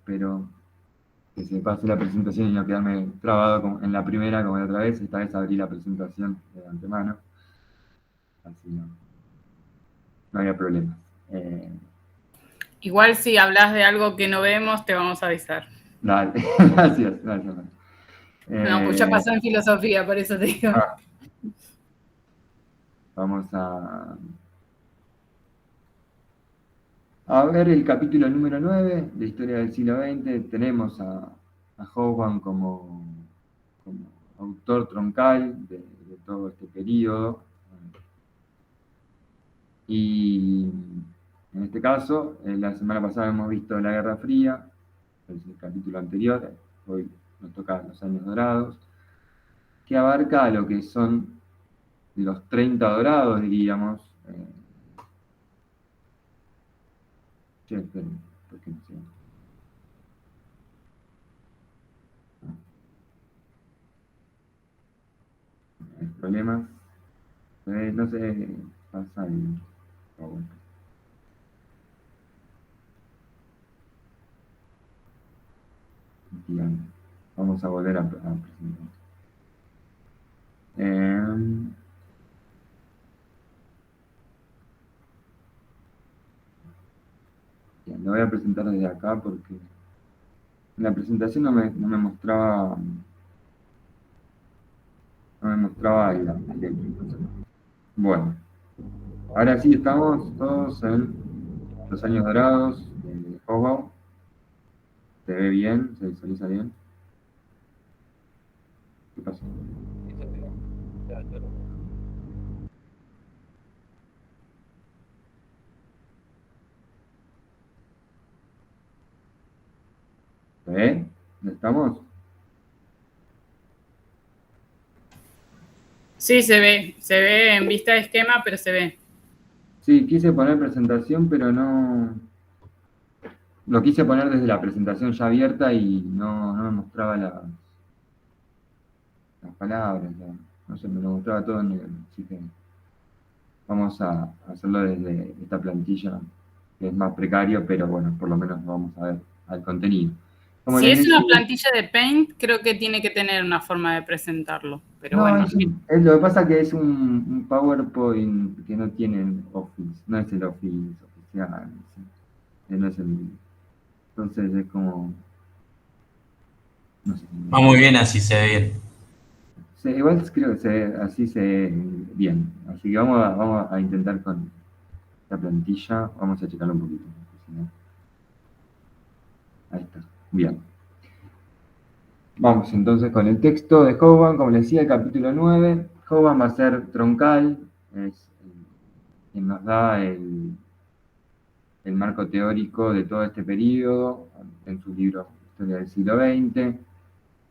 espero que se pase la presentación y no quedarme trabado en la primera como la otra vez. Esta vez abrí la presentación de antemano, así no había problemas. Igual si hablas de algo que no vemos, te vamos a avisar. Dale, gracias. No, pues ya pasó en filosofía, por eso te digo. Vamos a ver el capítulo número 9 de Historia del siglo XX. Tenemos a Hobsbawm como autor troncal de todo este periodo. Y en este caso, la semana pasada hemos visto la Guerra Fría, es el capítulo anterior, hoy nos toca los años dorados, que abarca lo que son los 30 dorados, diríamos. Esperen, ¿por qué no sé? Hay problemas. No sé, pasa el... oh, bueno. Bien. Vamos a volver a presentar. Bien, lo voy a presentar desde acá porque en la presentación no me mostraba el Bueno, ahora sí estamos todos en los años dorados de Hobsbawm. ¿Se ve bien? ¿Se visualiza bien? ¿Qué pasó? ¿Se ve? ¿Dónde estamos? Sí, se ve en vista de esquema, pero se ve. Sí, quise poner presentación, pero no... Lo quise poner desde la presentación ya abierta y no me mostraba las palabras, no sé, me lo mostraba todo en negro. Así que vamos a hacerlo desde esta plantilla, que es más precario, pero bueno, por lo menos vamos a ver al contenido. Como Si les es una decía, plantilla de Paint, creo que tiene que tener una forma de presentarlo. Pero no, bueno. lo que pasa es que es un PowerPoint que no tiene Office, no es el Office oficial, no es el... Entonces es como... No sé. Va muy bien, así se ve bien. Igual creo que así se ve bien. Así que vamos a intentar con la plantilla, vamos a checarlo un poquito. Si no... Ahí está, bien. Vamos entonces con el texto de Hobsbawm, como les decía, el capítulo 9. Hobsbawm va a ser troncal, es quien nos da el marco teórico de todo este periodo, en su libro Historia del siglo XX.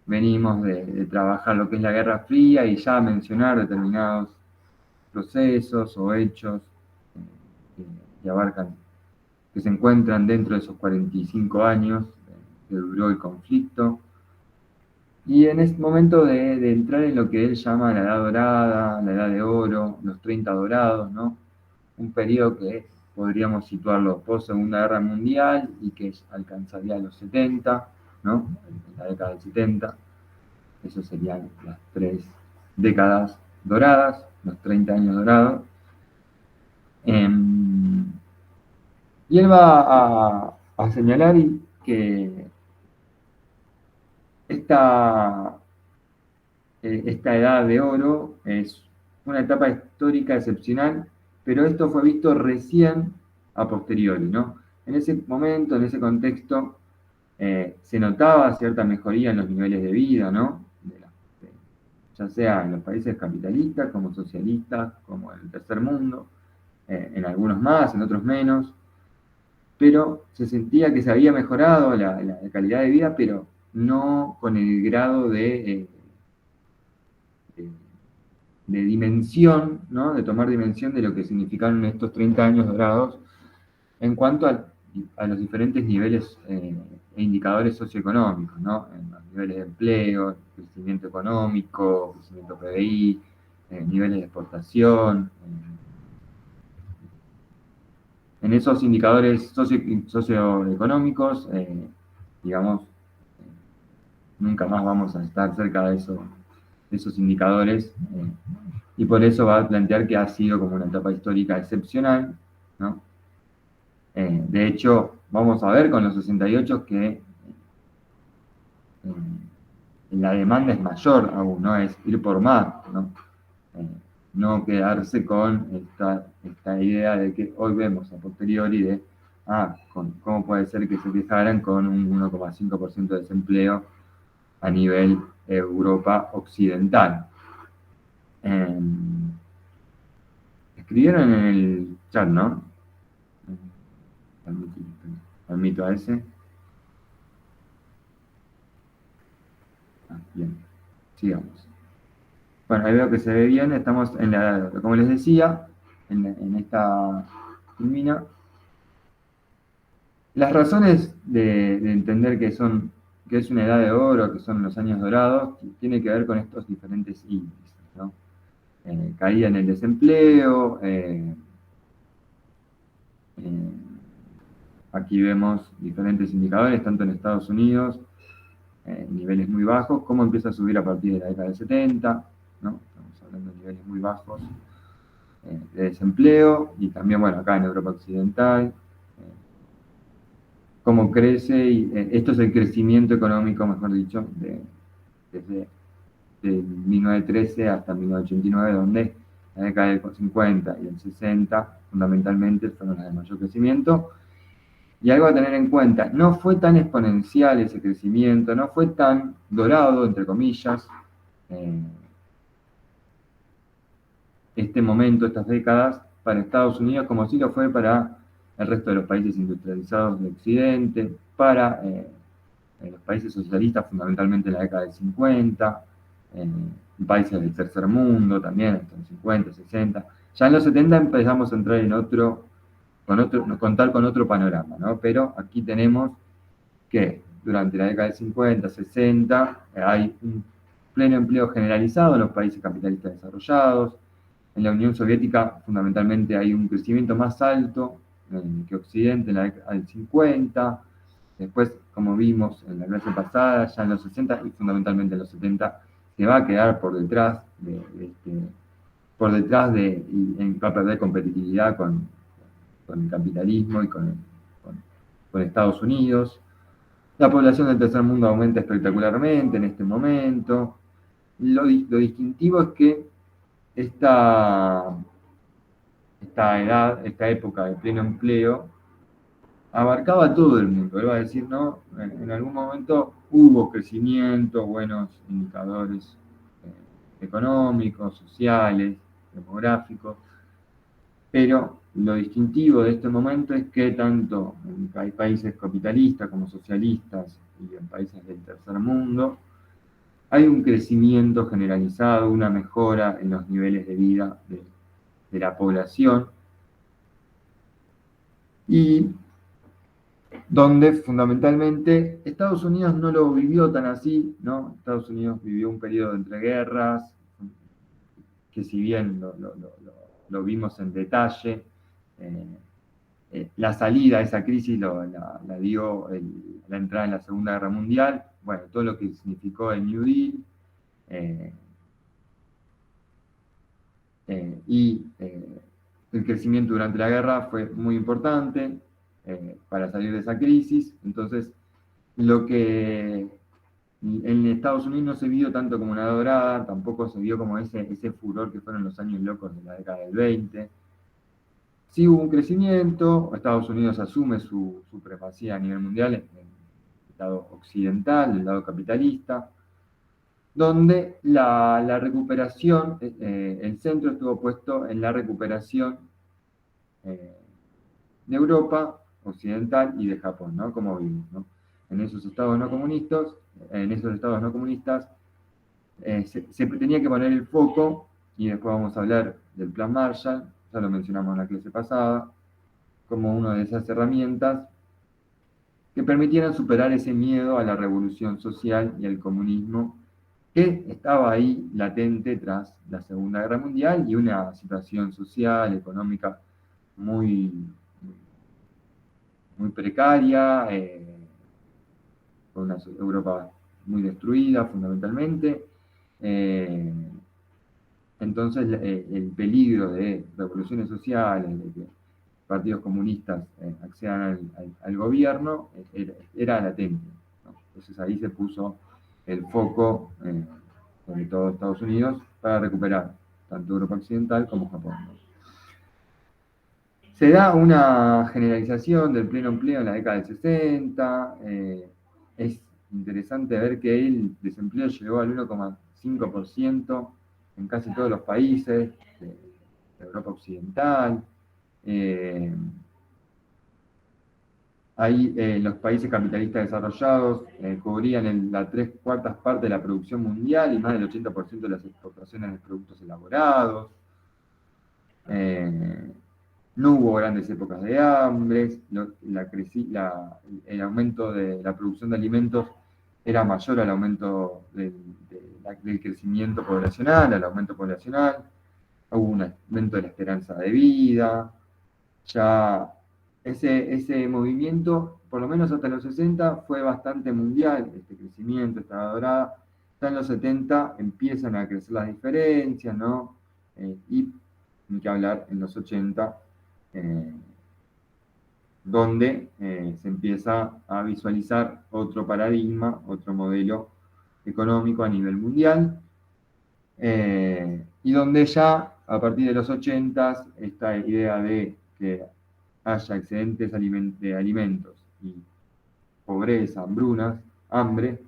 Venimos de trabajar lo que es la Guerra Fría y ya mencionar determinados procesos o hechos que abarcan, que se encuentran dentro de esos 45 años que duró el conflicto. Y en este momento de entrar en lo que él llama la Edad Dorada, la Edad de Oro, los 30 dorados, ¿no? Un periodo que podríamos situarlo post Segunda Guerra Mundial y que alcanzaría los 70, ¿no? En la década del 70. Eso serían las 3 décadas doradas, los 30 años dorados. Y él va a señalar que esta edad de oro es una etapa histórica excepcional, pero esto fue visto recién a posteriori, ¿no? En ese momento, en ese contexto, se notaba cierta mejoría en los niveles de vida, ¿no? Ya sea en los países capitalistas, como socialistas, como en el tercer mundo, en algunos más, en otros menos, pero se sentía que se había mejorado la calidad de vida, pero no con el grado de dimensión, ¿no? De tomar dimensión de lo que significaron estos 30 años dorados en cuanto a los diferentes niveles e indicadores socioeconómicos, ¿no? En los niveles de empleo, crecimiento económico, crecimiento PBI, niveles de exportación. En esos indicadores socioeconómicos, digamos, nunca más vamos a estar cerca de esos indicadores, y por eso va a plantear que ha sido como una etapa histórica excepcional, ¿no? De hecho, vamos a ver con los 68 que la demanda es mayor aún, ¿no? Es ir por más, ¿no? No quedarse con esta idea de que hoy vemos a posteriori de, ¿cómo puede ser que se quejaran con un 1,5% de desempleo a nivel Europa occidental? Escribieron en el chat, ¿no? Admito a ese. Bien, sigamos. Bueno, ahí veo que se ve bien, estamos como les decía, en esta culmina. Las razones de entender que es una edad de oro, que son los años dorados, tiene que ver con estos diferentes índices, ¿no? Caída en el desempleo, aquí vemos diferentes indicadores, tanto en Estados Unidos, niveles muy bajos, cómo empieza a subir a partir de la década del 70, ¿no? Estamos hablando de niveles muy bajos de desempleo, y también, bueno, acá en Europa Occidental, cómo crece, y esto es el crecimiento económico, mejor dicho, desde 1913 hasta 1989, donde la década del 50 y el 60 fundamentalmente fueron las de mayor crecimiento. Y algo a tener en cuenta, no fue tan exponencial ese crecimiento, no fue tan dorado, entre comillas, este momento, estas décadas, para Estados Unidos, como sí lo fue para el resto de los países industrializados de Occidente, para los países socialistas, fundamentalmente en la década del 50, en países del tercer mundo también, hasta los 50, 60. Ya en los 70 empezamos a entrar contar con otro panorama, ¿no? Pero aquí tenemos que durante la década del 50, 60, hay un pleno empleo generalizado en los países capitalistas desarrollados. En la Unión Soviética, fundamentalmente, hay un crecimiento más alto que Occidente en la década del 50. Después, como vimos en la clase pasada, ya en los 60 y fundamentalmente en los 70, se va a quedar por detrás y va a perder competitividad con el capitalismo y con Estados Unidos. La población del tercer mundo aumenta espectacularmente en este momento. Lo distintivo es que esta época de pleno empleo, abarcaba todo el mundo. Él va a decir, ¿no? En algún momento hubo crecimiento, buenos indicadores económicos, sociales, demográficos, pero lo distintivo de este momento es que tanto en países capitalistas como socialistas y en países del tercer mundo, hay un crecimiento generalizado, una mejora en los niveles de vida de la población, y donde fundamentalmente Estados Unidos no lo vivió tan así, ¿no? Estados Unidos vivió un periodo entre guerras, que si bien lo vimos en detalle, la salida a esa crisis la dio la entrada en la Segunda Guerra Mundial, bueno, todo lo que significó el New Deal, y el crecimiento durante la guerra fue muy importante para salir de esa crisis. Entonces, lo que en Estados Unidos no se vio tanto como una dorada, tampoco se vio como ese furor que fueron los años locos de la década del 20. Sí hubo un crecimiento, Estados Unidos asume su supremacía a nivel mundial en el lado occidental, el lado capitalista, donde la recuperación, el centro estuvo puesto en la recuperación de Europa occidental y de Japón, ¿no? Como vimos, ¿no? En esos estados no comunistas, se tenía que poner el foco, y después vamos a hablar del Plan Marshall, ya lo mencionamos en la clase pasada, como una de esas herramientas que permitieran superar ese miedo a la revolución social y al comunismo que estaba ahí latente tras la Segunda Guerra Mundial y una situación social, económica muy, muy precaria, con una Europa muy destruida fundamentalmente. Entonces el peligro de revoluciones sociales, de que partidos comunistas accedan al gobierno, era latente, ¿no? Entonces ahí se puso el foco, sobre todo Estados Unidos, para recuperar tanto Europa Occidental como Japón, ¿no? Se da una generalización del pleno empleo en la década del 60. Es interesante ver que el desempleo llegó al 1,5% en casi todos los países de Europa Occidental. Ahí los países capitalistas desarrollados cubrían la 3/4 parte de la producción mundial y más del 80% de las exportaciones de productos elaborados. No hubo grandes épocas de hambre, el aumento de la producción de alimentos era mayor al aumento del crecimiento poblacional, al aumento poblacional. Hubo un aumento de la esperanza de vida. Ya ese movimiento, por lo menos hasta los 60, fue bastante mundial, este crecimiento, esta dorada. Ya en los 70 empiezan a crecer las diferencias, ¿no? Y ni que hablar en los 80, donde se empieza a visualizar otro paradigma, otro modelo económico a nivel mundial, y donde ya a partir de los 80 esta idea de que haya excedentes de alimentos y pobreza, hambrunas, hambre,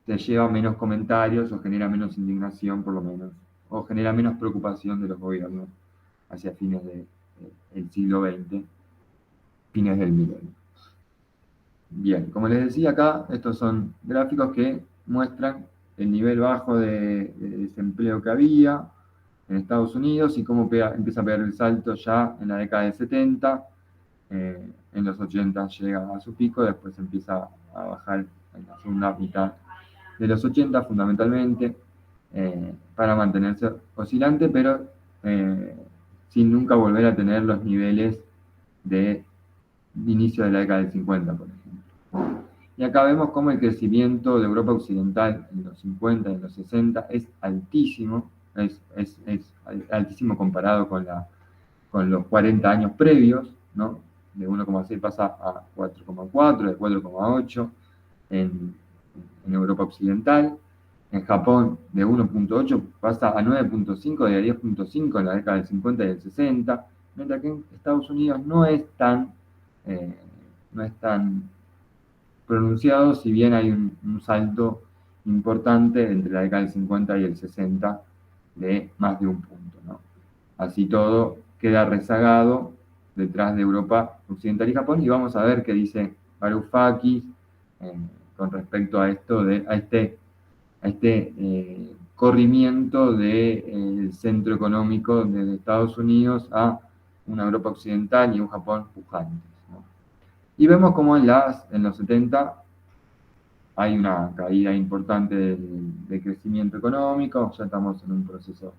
se lleva menos comentarios o genera menos indignación por lo menos, o genera menos preocupación de los gobiernos hacia fines del siglo XX, fines del milenio. Bien, como les decía acá, estos son gráficos que muestran el nivel bajo de desempleo que había en Estados Unidos y cómo empieza a pegar el salto ya en la década de 70, en los 80 llega a su pico, después empieza a bajar en la segunda mitad de los 80 fundamentalmente, para mantenerse oscilante, pero sin nunca volver a tener los niveles de inicio de la década del 50, por ejemplo. Y acá vemos cómo el crecimiento de Europa Occidental en los 50 y en los 60 es altísimo, es altísimo comparado con los 40 años previos, ¿no? De 1,6 pasa a 4,4, de 4,8 en Europa Occidental. En Japón, de 1,8 pasa a 9,5, de 10,5 en la década del 50 y del 60, mientras que en Estados Unidos no es tan pronunciado, si bien hay un salto importante entre la década del 50 y el 60 de más de un punto, ¿no? Así todo queda rezagado detrás de Europa Occidental y Japón, y vamos a ver qué dice Varoufakis con respecto a este corrimiento del centro económico de Estados Unidos a una Europa Occidental y un Japón pujantes, ¿no? Y vemos como en los 70 hay una caída importante del crecimiento económico, ya estamos en un proceso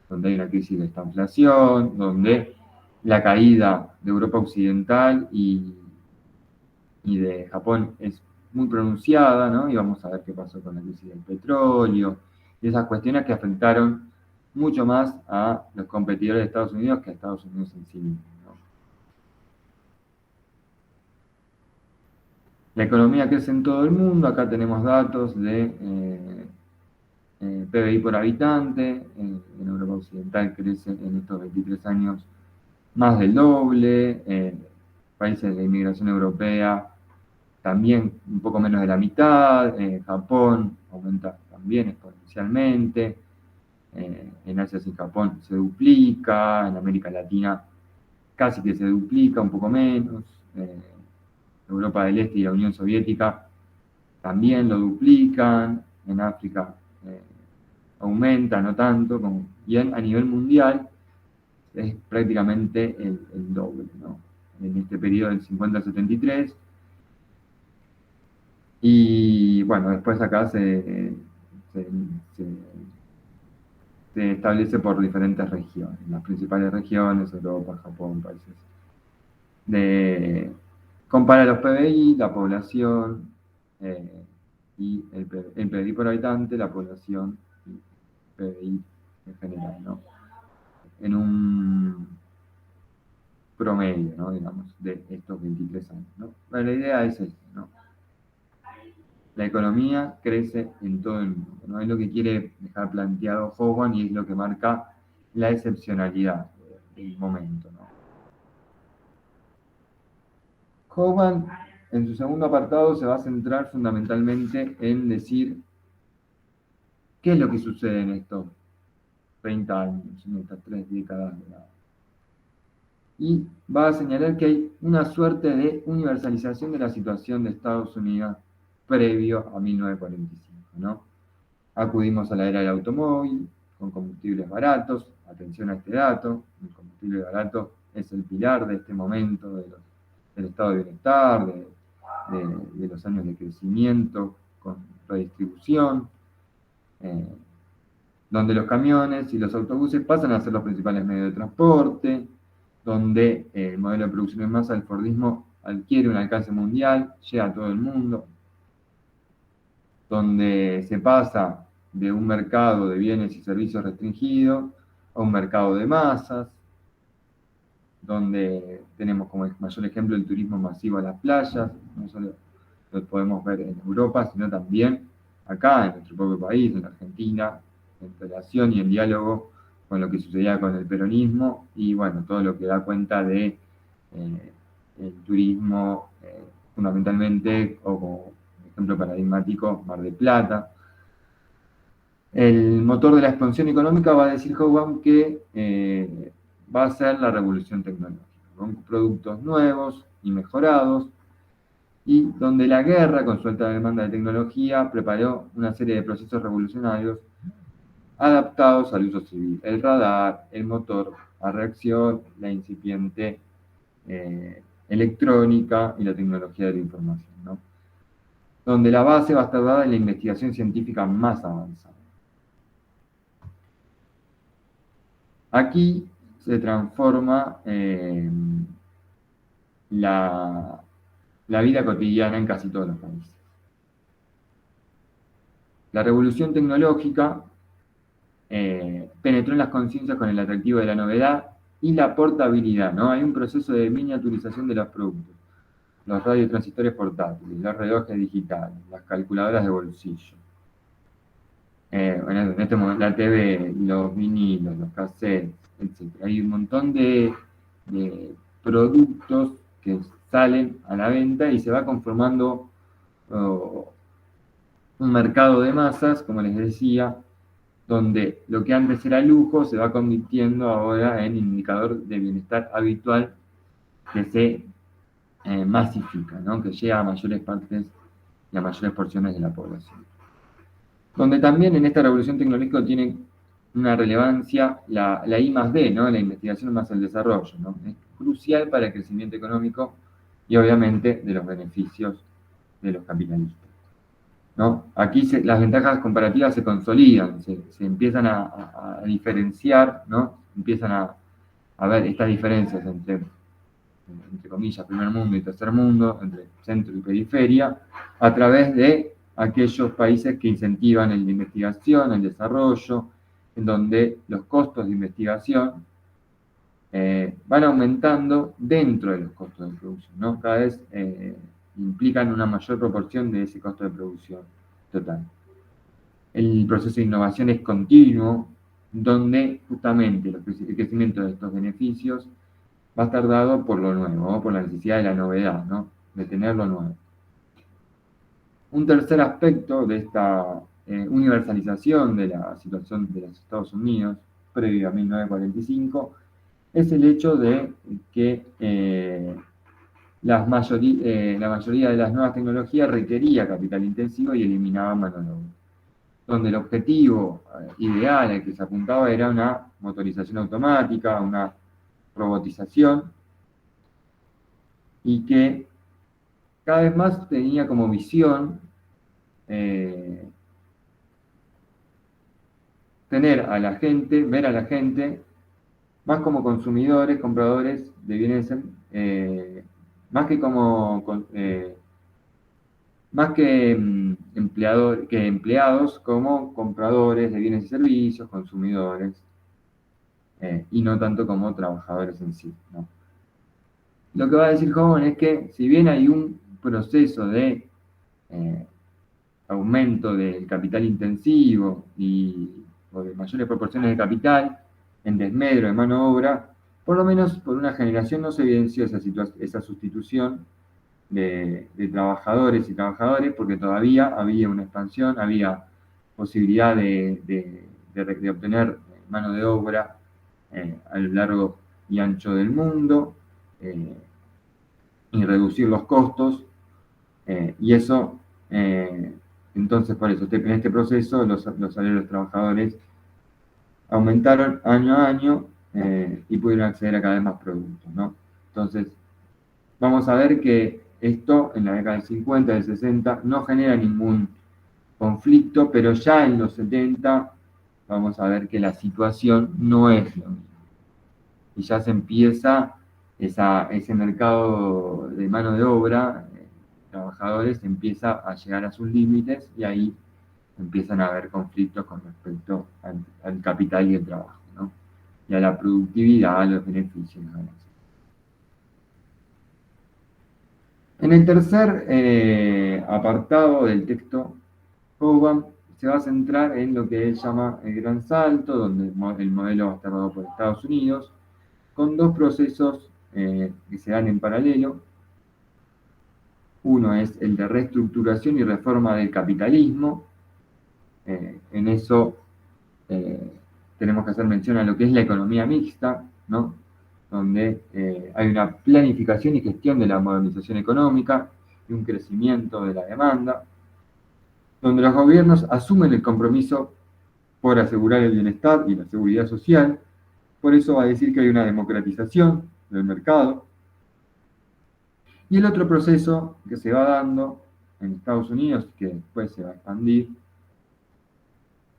donde hay una crisis de esta inflación, donde la caída de Europa Occidental y de Japón es muy pronunciada, ¿no? Y vamos a ver qué pasó con la crisis del petróleo y esas cuestiones que afectaron mucho más a los competidores de Estados Unidos que a Estados Unidos en sí mismo, ¿no? La economía crece en todo el mundo. Acá tenemos datos de PBI por habitante. En Europa Occidental crece en estos 23 años más del doble. Países de inmigración europea también un poco menos de la mitad. Japón aumenta también exponencialmente. En Asia sin Japón se duplica. En América Latina casi que se duplica, un poco menos. Europa del Este y la Unión Soviética también lo duplican. En África aumenta, no tanto. Y a nivel mundial es prácticamente el doble, ¿no? En este periodo del 50 al 73. Y bueno, después acá se establece por diferentes regiones, las principales regiones, Europa, Japón, países compara los PBI, la población, y el PBI por habitante, la población y PBI en general, ¿no? En un promedio, ¿no? Digamos, de estos 23 años, ¿no? Bueno, la idea es esta, ¿no? La economía crece en todo el mundo, ¿no? Es lo que quiere dejar planteado Hogan y es lo que marca la excepcionalidad del momento, ¿no? Hogan, en su segundo apartado, se va a centrar fundamentalmente en decir qué es lo que sucede en estos 30 años, en estas 3 décadas de la... Y va a señalar que hay una suerte de universalización de la situación de Estados Unidos previo a 1945, ¿no? Acudimos a la era del automóvil, con combustibles baratos. Atención a este dato, el combustible barato es el pilar de este momento del estado de bienestar, de los años de crecimiento con redistribución, donde los camiones y los autobuses pasan a ser los principales medios de transporte, donde el modelo de producción en masa del Fordismo adquiere un alcance mundial, llega a todo el mundo, donde se pasa de un mercado de bienes y servicios restringido a un mercado de masas, donde tenemos como mayor ejemplo el turismo masivo a las playas, no solo lo podemos ver en Europa, sino también acá, en nuestro propio país, en Argentina, en relación y en diálogo con lo que sucedía con el peronismo y bueno, todo lo que da cuenta de el turismo, fundamentalmente, o como ejemplo paradigmático, Mar del Plata. El motor de la expansión económica, va a decir Hogan, que va a ser la revolución tecnológica, con productos nuevos y mejorados, y donde la guerra, con su alta demanda de tecnología, preparó una serie de procesos revolucionarios adaptados al uso civil. El radar, el motor a reacción, la incipiente electrónica y la tecnología de la información, ¿no? Donde la base va a estar dada en la investigación científica más avanzada. Aquí se transforma la vida cotidiana en casi todos los países. La revolución tecnológica penetró en las conciencias con el atractivo de la novedad y la portabilidad, ¿no? Hay un proceso de miniaturización de los productos. Los radiotransistores portátiles, los relojes digitales, las calculadoras de bolsillo. Bueno, en este momento la TV, los vinilos, los cassettes, etc. Hay un montón de productos que salen a la venta y se va conformando un mercado de masas, como les decía, donde lo que antes era lujo se va convirtiendo ahora en indicador de bienestar habitual que se masifica, ¿no? Que llega a mayores partes y a mayores porciones de la población. Donde también en esta revolución tecnológica tiene una relevancia la I+D, ¿no? La investigación más el desarrollo, ¿no? Es crucial para el crecimiento económico y obviamente de los beneficios de los capitalistas, ¿no? Aquí las ventajas comparativas se consolidan, se empiezan a diferenciar, ¿no? Empiezan a ver estas diferencias entre comillas, primer mundo y tercer mundo, entre centro y periferia, a través de aquellos países que incentivan la investigación, el desarrollo, en donde los costos de investigación van aumentando dentro de los costos de producción, ¿no? Cada vez implican una mayor proporción de ese costo de producción total. El proceso de innovación es continuo, donde justamente el crecimiento de estos beneficios va a estar dado por lo nuevo, ¿no? Por la necesidad de la novedad, ¿no? De tener lo nuevo. Un tercer aspecto de esta universalización de la situación de los Estados Unidos previo a 1945 es el hecho de que la mayoría de las nuevas tecnologías requería capital intensivo y eliminaba mano de obra, donde el objetivo ideal al que se apuntaba era una motorización automática, una robotización, y que cada vez más tenía como visión tener a la gente, ver a la gente más como consumidores, compradores de bienes, más que como más que, que empleados, como compradores de bienes y servicios, consumidores, y no tanto como trabajadores en sí, ¿no? Lo que va a decir Hogan es que si bien hay un proceso de aumento del capital intensivo o de mayores proporciones de capital en desmedro de mano de obra, por lo menos por una generación no se evidenció esa sustitución de trabajadores y trabajadores, porque todavía había una expansión, había posibilidad de obtener mano de obra a lo largo y ancho del mundo, y reducir los costos, y eso, entonces por eso, en este proceso los salarios de los trabajadores aumentaron año a año, y pudieron acceder a cada vez más productos, ¿no? Entonces, vamos a ver que esto en la década del 50, del 60, no genera ningún conflicto, pero ya en los 70 vamos a ver que la situación no es lo mismo. Y ya se empieza ese mercado de mano de obra, trabajadores, empieza a llegar a sus límites y ahí empiezan a haber conflictos con respecto al capital y el trabajo, ¿no? Y a la productividad, a los beneficios, las ganancias. En el tercer apartado del texto, Hogan se va a centrar en lo que él llama el gran salto, donde el modelo va a estar dado por Estados Unidos, con dos procesos que se dan en paralelo. Uno es el de reestructuración y reforma del capitalismo. En eso tenemos que hacer mención a lo que es la economía mixta, ¿no? Donde hay una planificación y gestión de la modernización económica y un crecimiento de la demanda, donde los gobiernos asumen el compromiso por asegurar el bienestar y la seguridad social. Por eso va a decir que hay una democratización del mercado. Y el otro proceso que se va dando en Estados Unidos, que después se va a expandir,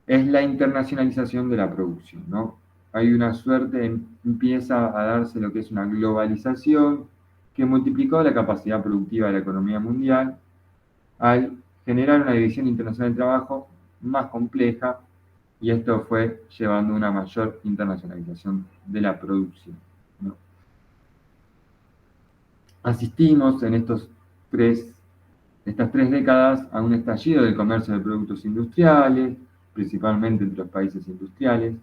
es la internacionalización de la producción, ¿no? Hay una suerte, empieza a darse lo que es una globalización que multiplicó la capacidad productiva de la economía mundial al generar una división internacional del trabajo más compleja, y esto fue llevando a una mayor internacionalización de la producción, ¿no? Asistimos en estas 3 décadas a un estallido del comercio de productos industriales, principalmente entre los países industriales,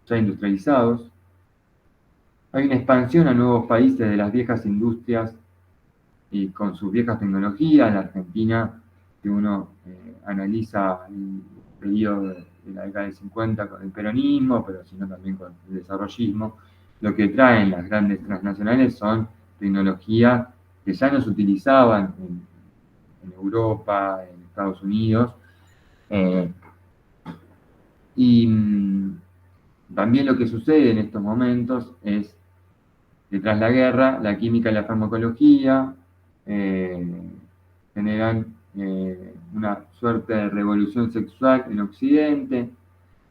ya industrializados. Hay una expansión a nuevos países de las viejas industrias y con sus viejas tecnologías. La Argentina, que uno analiza el periodo de la década del 50 con el peronismo, pero sino también con el desarrollismo, lo que traen las grandes transnacionales son tecnologías que ya no se utilizaban en Europa, en Estados Unidos, y también lo que sucede en estos momentos es que tras la guerra, la química y la farmacología generan una suerte de revolución sexual en Occidente,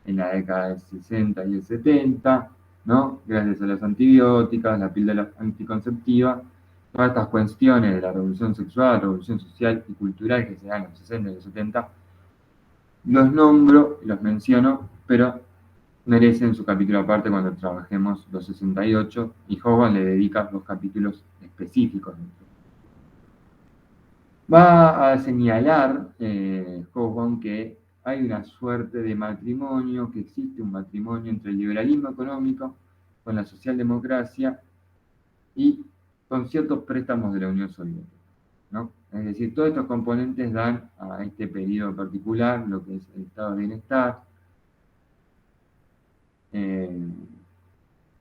en la década del 60 y el 70, ¿no? Gracias a las antibióticas, la píldora anticonceptiva, todas estas cuestiones de la revolución sexual, revolución social y cultural que se dan en los 60 y los 70, los nombro, los menciono, pero merecen su capítulo aparte cuando trabajemos los 68, y Hogan le dedica 2 capítulos específicos. Va a señalar Hogan que hay una suerte de matrimonio, que existe un matrimonio entre el liberalismo económico con la socialdemocracia y con ciertos préstamos de la Unión Soviética, ¿no? Es decir, todos estos componentes dan a este periodo particular lo que es el estado de bienestar.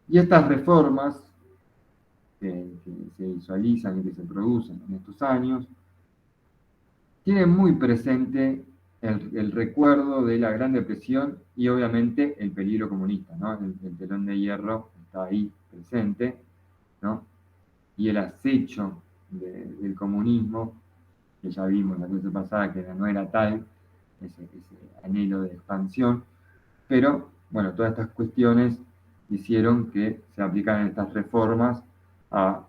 Y estas reformas que se visualizan y que se producen en estos años tienen muy presente el recuerdo de la Gran Depresión y obviamente el peligro comunista, ¿no? El telón de hierro está ahí presente, ¿no? Y el acecho del comunismo, que ya vimos la clase pasada que no era tal, ese anhelo de expansión, pero bueno, todas estas cuestiones hicieron que se aplicaran estas reformas a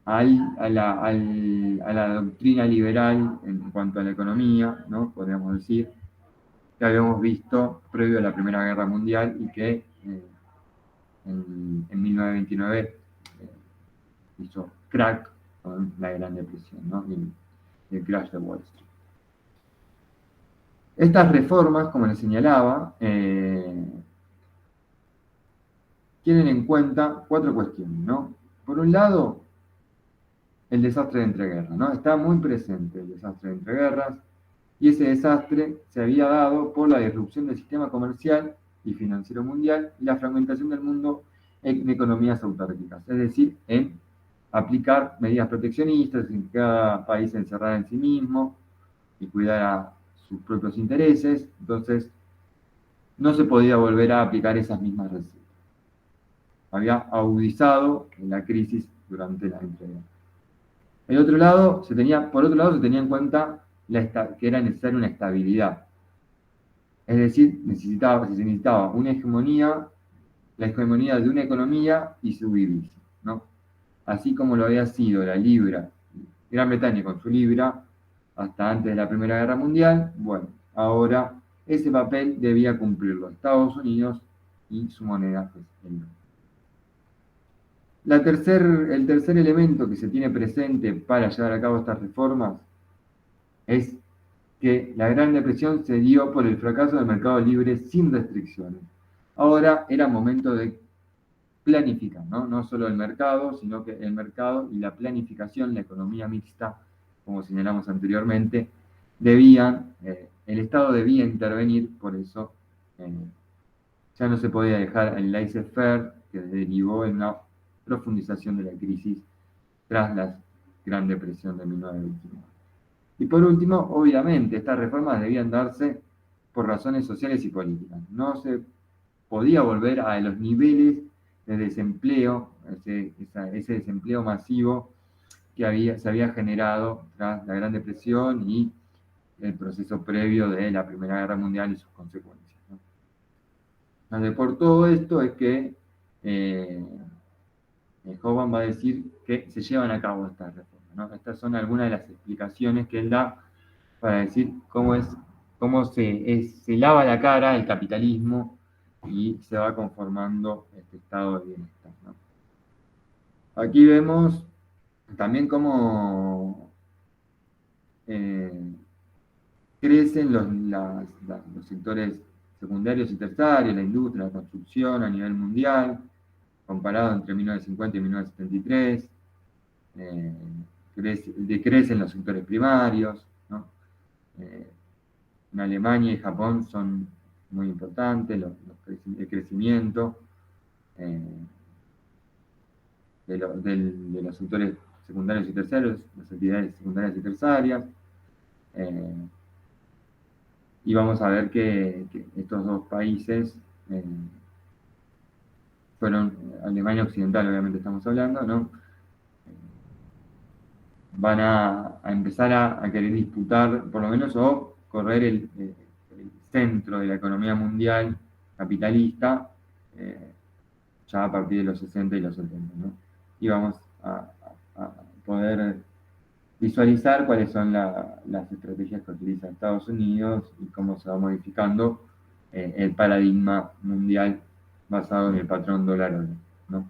a la doctrina liberal en cuanto a la economía, ¿no? Podríamos decir, que habíamos visto previo a la Primera Guerra Mundial y que en 1929 hizo crack con la Gran Depresión, ¿no? Y el crash de Wall Street. Estas reformas, como les señalaba, tienen en cuenta 4 cuestiones, ¿no? Por un lado, el desastre de entreguerras, ¿no? Está muy presente el desastre de entreguerras, y ese desastre se había dado por la disrupción del sistema comercial y financiero mundial y la fragmentación del mundo en economías autárquicas, es decir, en aplicar medidas proteccionistas, en cada país encerrar en sí mismo y cuidar a sus propios intereses. Entonces, no se podía volver a aplicar esas mismas recetas. Había agudizado la crisis durante la entrega. Por otro lado, se tenía en cuenta que era necesaria una estabilidad. Es decir, se necesitaba una hegemonía, la hegemonía de una economía y su divisa, ¿no? Así como lo había sido la libra, Gran Bretaña con su libra, hasta antes de la Primera Guerra Mundial. Bueno, ahora ese papel debía cumplirlo Estados Unidos y su moneda, pues, el dólar. El tercer elemento que se tiene presente para llevar a cabo estas reformas es que la Gran Depresión se dio por el fracaso del mercado libre sin restricciones. Ahora era momento de planificar, ¿no? No solo el mercado, sino que el mercado y la planificación, la economía mixta, como señalamos anteriormente, el Estado debía intervenir, por eso ya no se podía dejar el laissez-faire, que derivó en una profundización de la crisis tras la Gran Depresión de 1929. Y por último, obviamente, estas reformas debían darse por razones sociales y políticas. No se podía volver a los niveles de desempleo, ese desempleo masivo que se había generado tras la Gran Depresión y el proceso previo de la Primera Guerra Mundial y sus consecuencias, ¿no? Entonces, por todo esto es que Hoban va a decir que se llevan a cabo estas reformas, ¿no? Estas son algunas de las explicaciones que él da para decir cómo se lava la cara el capitalismo y se va conformando este estado de bienestar, ¿no? Aquí vemos también cómo crecen los sectores secundarios y terciarios, la industria, la construcción a nivel mundial, comparado entre 1950 y 1973, decrecen los sectores primarios, ¿no? En Alemania y Japón son muy importantes el crecimiento de los sectores secundarios y terciarios, las actividades secundarias y terciarias. Y vamos a ver que estos dos países fueron, Alemania Occidental obviamente estamos hablando, ¿no? Van a empezar a querer disputar, por lo menos, o correr el centro de la economía mundial capitalista ya a partir de los 60 y los 70, ¿no? Y vamos a poder visualizar cuáles son las estrategias que utiliza Estados Unidos y cómo se va modificando el paradigma mundial basado en el patrón dólar-oro, ¿no?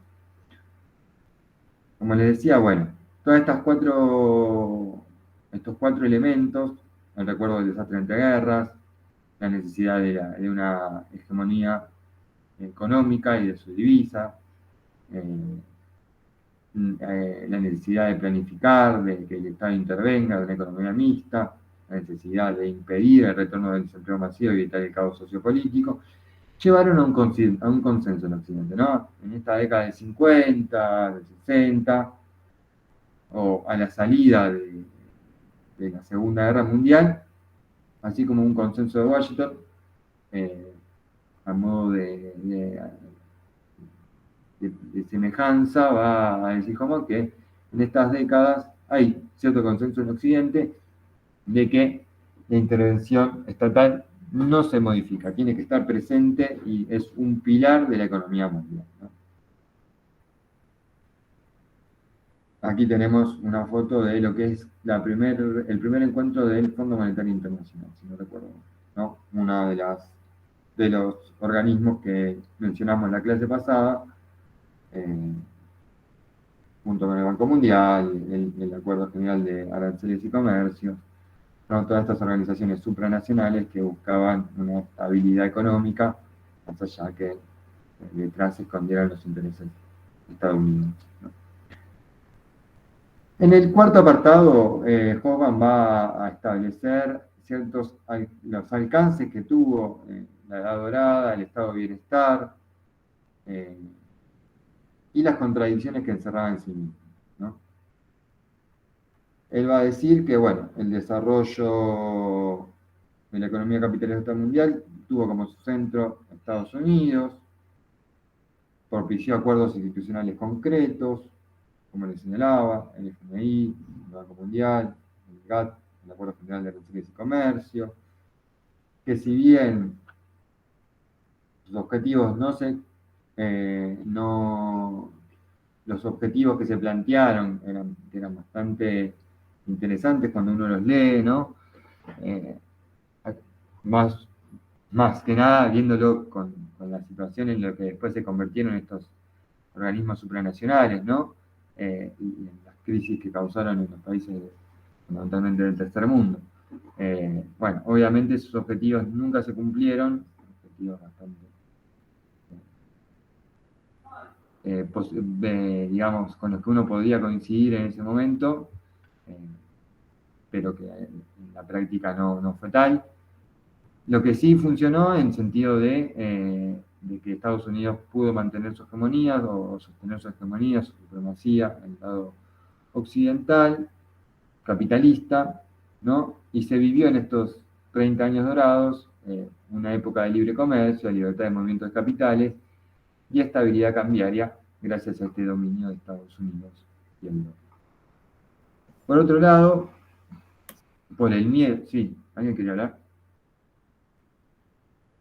Como les decía, bueno, todos estos cuatro elementos, el recuerdo del desastre entre guerras, la necesidad de una hegemonía económica y de su divisa, la necesidad de planificar, de que el Estado intervenga, de una economía mixta, la necesidad de impedir el retorno del desempleo masivo y evitar el caos sociopolítico, llevaron a un consenso en Occidente, ¿no? En esta década de 50, de 60, o a la salida de la Segunda Guerra Mundial, así como un consenso de Washington, a modo de semejanza, va a decir como que en estas décadas hay cierto consenso en Occidente de que la intervención estatal no se modifica, tiene que estar presente y es un pilar de la economía mundial, ¿no? aquí tenemos una foto de lo que es el primer encuentro del Fondo Monetario Internacional, si no recuerdo, ¿no? Uno de los organismos que mencionamos en la clase pasada, junto con el Banco Mundial, el Acuerdo General de Aranceles y Comercio, ¿no? Todas estas organizaciones supranacionales que buscaban una estabilidad económica, más allá que detrás se escondieran los intereses estadounidenses, ¿no? En el cuarto apartado, Hoffman va a establecer los alcances que tuvo la Edad Dorada, el estado de bienestar, eh, y las contradicciones que encerraba en sí mismo, ¿no? Él va a decir que, bueno, el desarrollo de la economía capitalista mundial tuvo como su centro Estados Unidos, propició acuerdos institucionales concretos, como les señalaba, el FMI, el Banco Mundial, el GATT, el Acuerdo General de Aranceles y Comercio, que si bien sus objetivos los objetivos que se plantearon eran bastante interesantes cuando uno los lee, ¿no? Eh, más, más que nada viéndolo con la situación en lo que después se convirtieron estos organismos supranacionales, ¿no? Y en las crisis que causaron en los países fundamentalmente del tercer mundo. Bueno, obviamente sus objetivos nunca se cumplieron, objetivos bastante, digamos, con los que uno podía coincidir en ese momento, eh, pero que en la práctica no fue tal. Lo que sí funcionó en sentido de que Estados Unidos pudo mantener su hegemonía o sostener su hegemonía, su supremacía en el lado occidental, capitalista, ¿no? Y se vivió en estos 30 años dorados una época de libre comercio, libertad de movimientos de capitales y estabilidad cambiaria gracias a este dominio de Estados Unidos y Europa. Por otro lado, por el miedo, sí, ¿alguien quería hablar?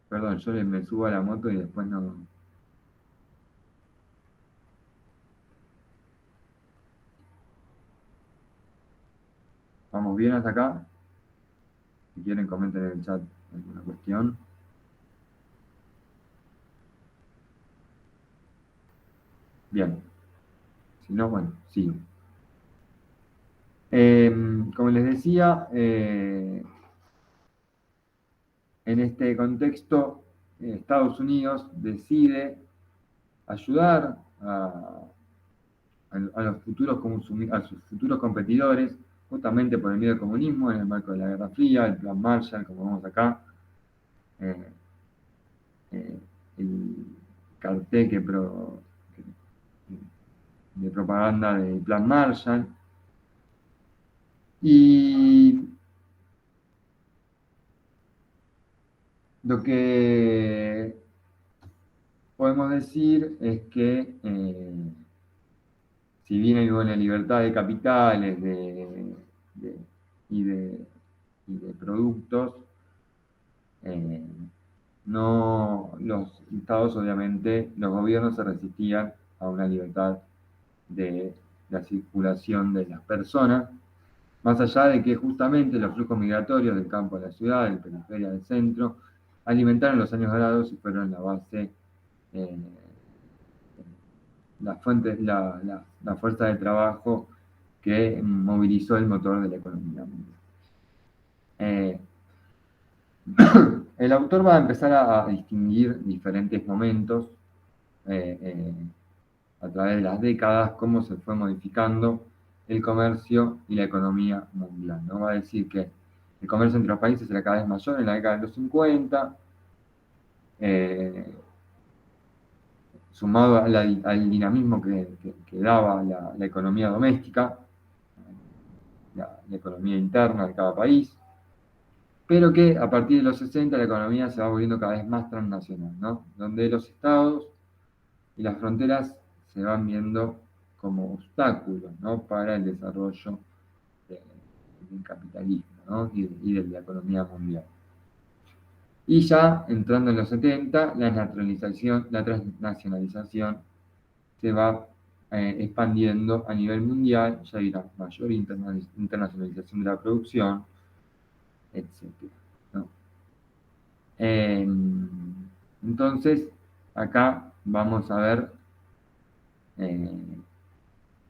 Perdón, yo me subo a la moto y después no. ¿Vamos bien hasta acá? Si quieren, comenten en el chat alguna cuestión. Bien. Si no, bueno, sigo. Como les decía, en este contexto, Estados Unidos decide ayudar a sus futuros competidores, justamente por el miedo al comunismo, en el marco de la Guerra Fría, el Plan Marshall, como vemos acá, eh, el cartel de propaganda del Plan Marshall. Y lo que podemos decir es que si bien hay una libertad de capitales y de productos, no los estados, obviamente, los gobiernos se resistían a una libertad de la circulación de las personas, más allá de que justamente los flujos migratorios del campo a la ciudad, de la periferia del centro, alimentaron los años dorados y fueron la base, eh, la fuerza de trabajo que movilizó el motor de la economía mundial. El autor va a empezar a distinguir diferentes momentos a través de las décadas, cómo se fue modificando el comercio y la economía mundial, ¿no? Va a decir que el comercio entre los países era cada vez mayor en la década de los 50, sumado al dinamismo que daba la economía doméstica, la economía interna de cada país, pero que a partir de los 60 la economía se va volviendo cada vez más transnacional, ¿no? Donde los estados y las fronteras se van viendo como obstáculos, ¿no? Para el desarrollo del capitalismo, ¿no? y de la economía mundial. Y ya entrando en los 70, la transnacionalización se va expandiendo a nivel mundial, ya dirá, mayor internacionalización de la producción, etc. ¿no? Entonces, acá vamos a ver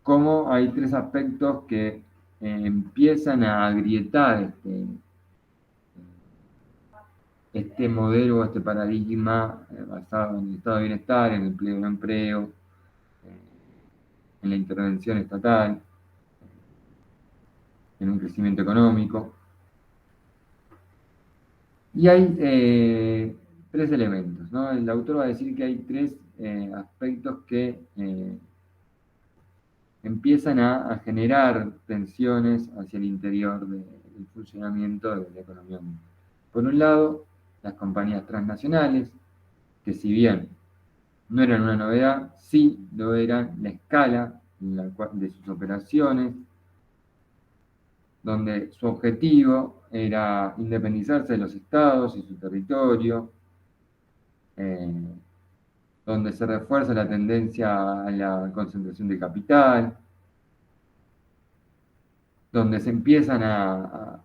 cómo hay tres aspectos que empiezan a agrietar este modelo, este paradigma basado en el estado de bienestar, en el empleo, en la intervención estatal, en un crecimiento económico. Y hay tres elementos, ¿no? El autor va a decir que hay tres aspectos que empiezan a generar tensiones hacia el interior del funcionamiento de la economía mundial. Por un lado, las compañías transnacionales, que si bien no eran una novedad, sí lo eran la escala de sus operaciones, donde su objetivo era independizarse de los estados y su territorio, donde se refuerza la tendencia a la concentración de capital, donde se empiezan a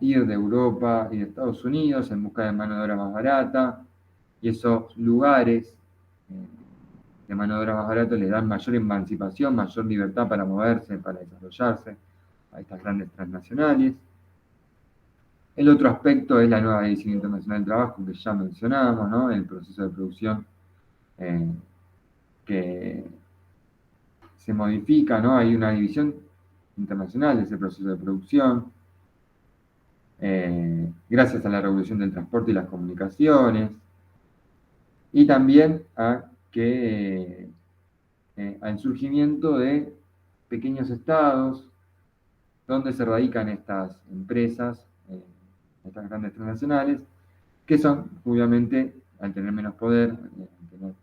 ir de Europa y de Estados Unidos en busca de mano de obra más barata, y esos lugares de mano de obra más barata les dan mayor emancipación, mayor libertad para moverse, para desarrollarse a estas grandes transnacionales. El otro aspecto es la nueva División Internacional del Trabajo que ya mencionamos, ¿no? El proceso de producción que se modifica, ¿no? Hay una división internacional de ese proceso de producción, gracias a la revolución del transporte y las comunicaciones, y también al surgimiento de pequeños estados donde se radican estas empresas, estas grandes transnacionales, que son, obviamente, al tener menos poder, al tener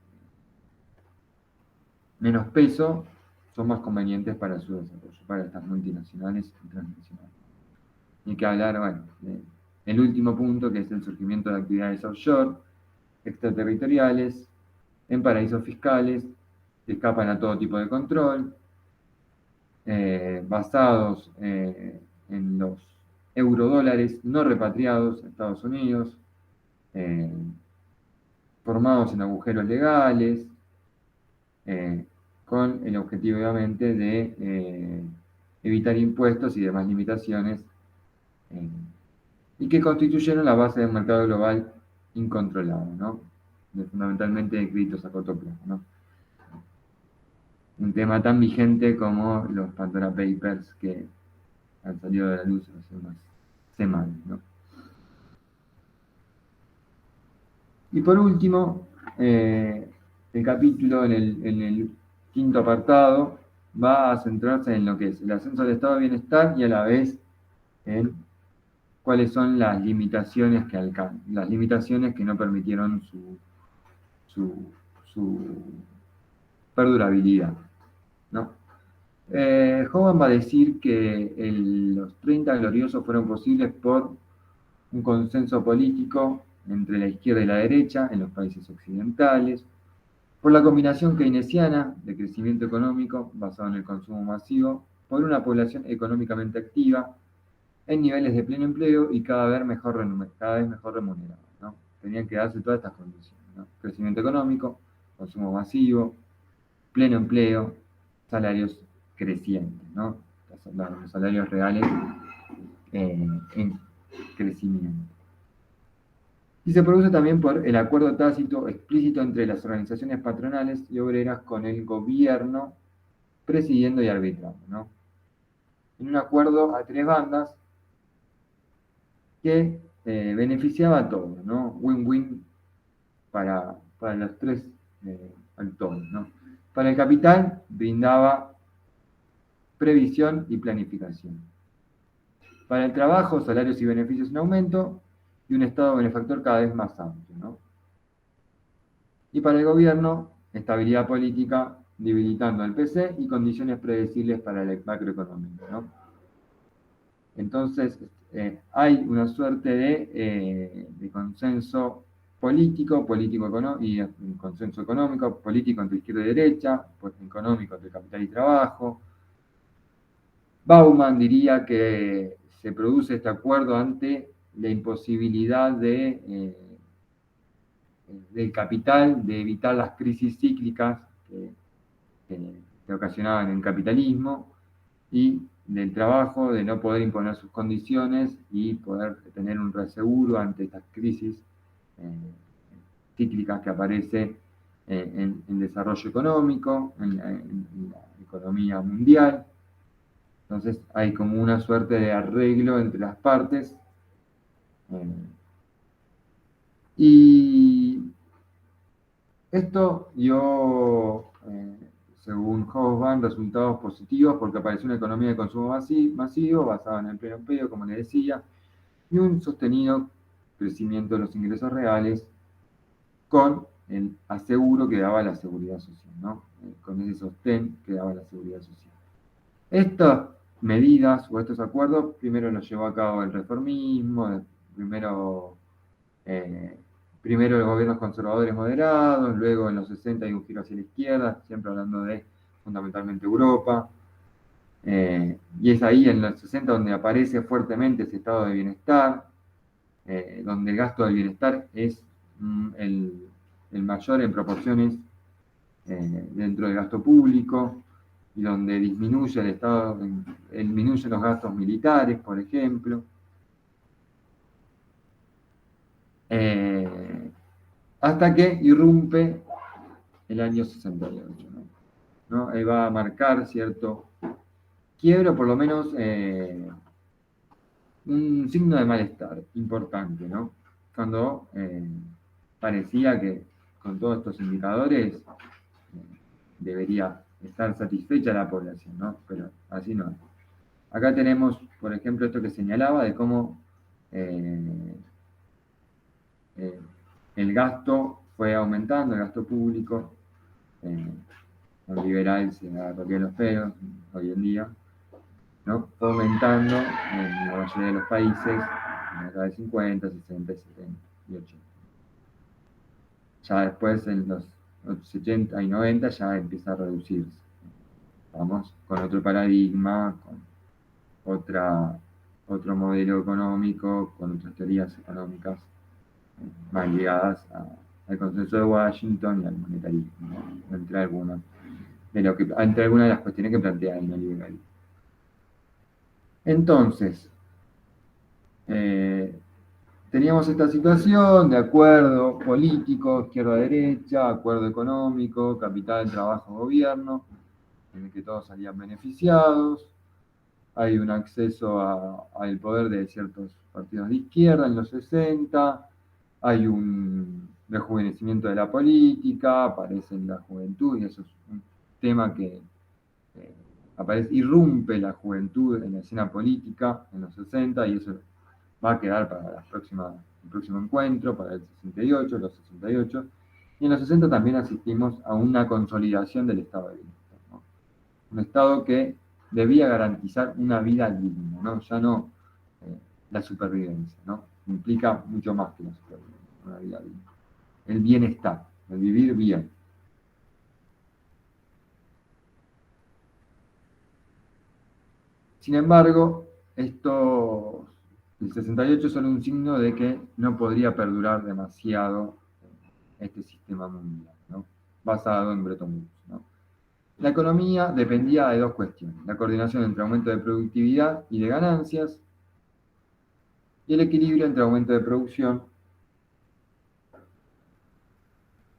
menos peso, son más convenientes para su desarrollo, para estas multinacionales y transnacionales. Hay que hablar, bueno, del último punto, que es el surgimiento de actividades offshore, extraterritoriales, en paraísos fiscales, que escapan a todo tipo de control, basados en los eurodólares no repatriados a Estados Unidos, formados en agujeros legales, con el objetivo obviamente de evitar impuestos y demás limitaciones, y que constituyeron la base del mercado global incontrolado, ¿no? Fundamentalmente de créditos a corto plazo, ¿no? Un tema tan vigente como los Pandora Papers que han salido de la luz hace unas semanas, ¿no? Y por último, el capítulo en el quinto apartado va a centrarse en lo que es el ascenso del estado de bienestar y a la vez en cuáles son las limitaciones que no permitieron su perdurabilidad, ¿no? Hogan va a decir que los 30 gloriosos fueron posibles por un consenso político entre la izquierda y la derecha en los países occidentales, por la combinación keynesiana de crecimiento económico basado en el consumo masivo, por una población económicamente activa, en niveles de pleno empleo y cada vez mejor remunerada, ¿no? Tenían que darse todas estas condiciones, ¿no? Crecimiento económico, consumo masivo, pleno empleo, salarios crecientes, ¿no? Los salarios reales en crecimiento. Y se produce también por el acuerdo tácito explícito entre las organizaciones patronales y obreras con el gobierno presidiendo y arbitrando, ¿no? En un acuerdo a tres bandas que beneficiaba a todos, ¿no? Win-win para los tres actores, ¿no? Para el capital brindaba previsión y planificación. Para el trabajo, salarios y beneficios en aumento y un Estado benefactor cada vez más amplio, ¿no? Y para el gobierno, estabilidad política debilitando al PC y condiciones predecibles para el macroeconómico, ¿no? Entonces, hay una suerte de consenso político y un consenso económico, político entre izquierda y derecha, pues económico entre capital y trabajo. Bauman diría que se produce este acuerdo ante la imposibilidad del capital de evitar las crisis cíclicas que ocasionaban el capitalismo, y del trabajo de no poder imponer sus condiciones y poder tener un reaseguro ante estas crisis cíclicas que aparece en el desarrollo económico, en la economía mundial. Entonces hay como una suerte de arreglo entre las partes. Y esto dio, según Hobsbawm, resultados positivos porque apareció una economía de consumo masivo basada en el pleno empleo, como les decía, y un sostenido crecimiento de los ingresos reales con el aseguro que daba la seguridad social, ¿no? Con ese sostén que daba la seguridad social. Estas medidas o estos acuerdos primero los llevó a cabo el reformismo, primero los gobiernos conservadores moderados, luego en los 60 hay un giro hacia la izquierda, siempre hablando de fundamentalmente Europa. Y es ahí en los 60 donde aparece fuertemente ese estado de bienestar, donde el gasto del bienestar es el mayor en proporciones dentro del gasto público, y donde disminuye disminuyen los gastos militares, por ejemplo. Hasta que irrumpe el año 68, ¿no? Ahí va a marcar cierto quiebre, por lo menos un signo de malestar importante, ¿no? Cuando parecía que con todos estos indicadores debería estar satisfecha la población, ¿no? Pero así no es. Acá tenemos, por ejemplo, esto que señalaba de cómo el gasto fue aumentando, el gasto público. Un liberal se agarraría los pelos hoy en día, ¿no? Fue aumentando en la mayoría de los países en la década de 50, 60, 70 y 80. Ya después, en los 80 y 90, ya empieza a reducirse. Vamos con otro paradigma, con otro modelo económico, con otras teorías económicas más ligadas al consenso de Washington y al monetarismo, ¿no? Entre algunas de las cuestiones que plantea el neoliberalismo. Entonces, teníamos esta situación de acuerdo político, izquierda-derecha, acuerdo económico, capital, trabajo, gobierno, en el que todos salían beneficiados. Hay un acceso al poder de ciertos partidos de izquierda en los 60, hay un rejuvenecimiento de la política, aparece en la juventud, y eso es un tema que irrumpe la juventud en la escena política en los 60, y eso va a quedar para el próximo encuentro, para el 68, los 68, y en los 60 también asistimos a una consolidación del estado de bienestar, ¿no? Un estado que debía garantizar una vida digna, ¿no? Ya no la supervivencia, ¿no? Implica mucho más que la supervivencia, una vida digna. El bienestar, el vivir bien. Sin embargo, el 68 son un signo de que no podría perdurar demasiado este sistema mundial, ¿no? Basado en Bretton Woods, ¿no? La economía dependía de dos cuestiones: la coordinación entre aumento de productividad y de ganancias, y el equilibrio entre aumento de producción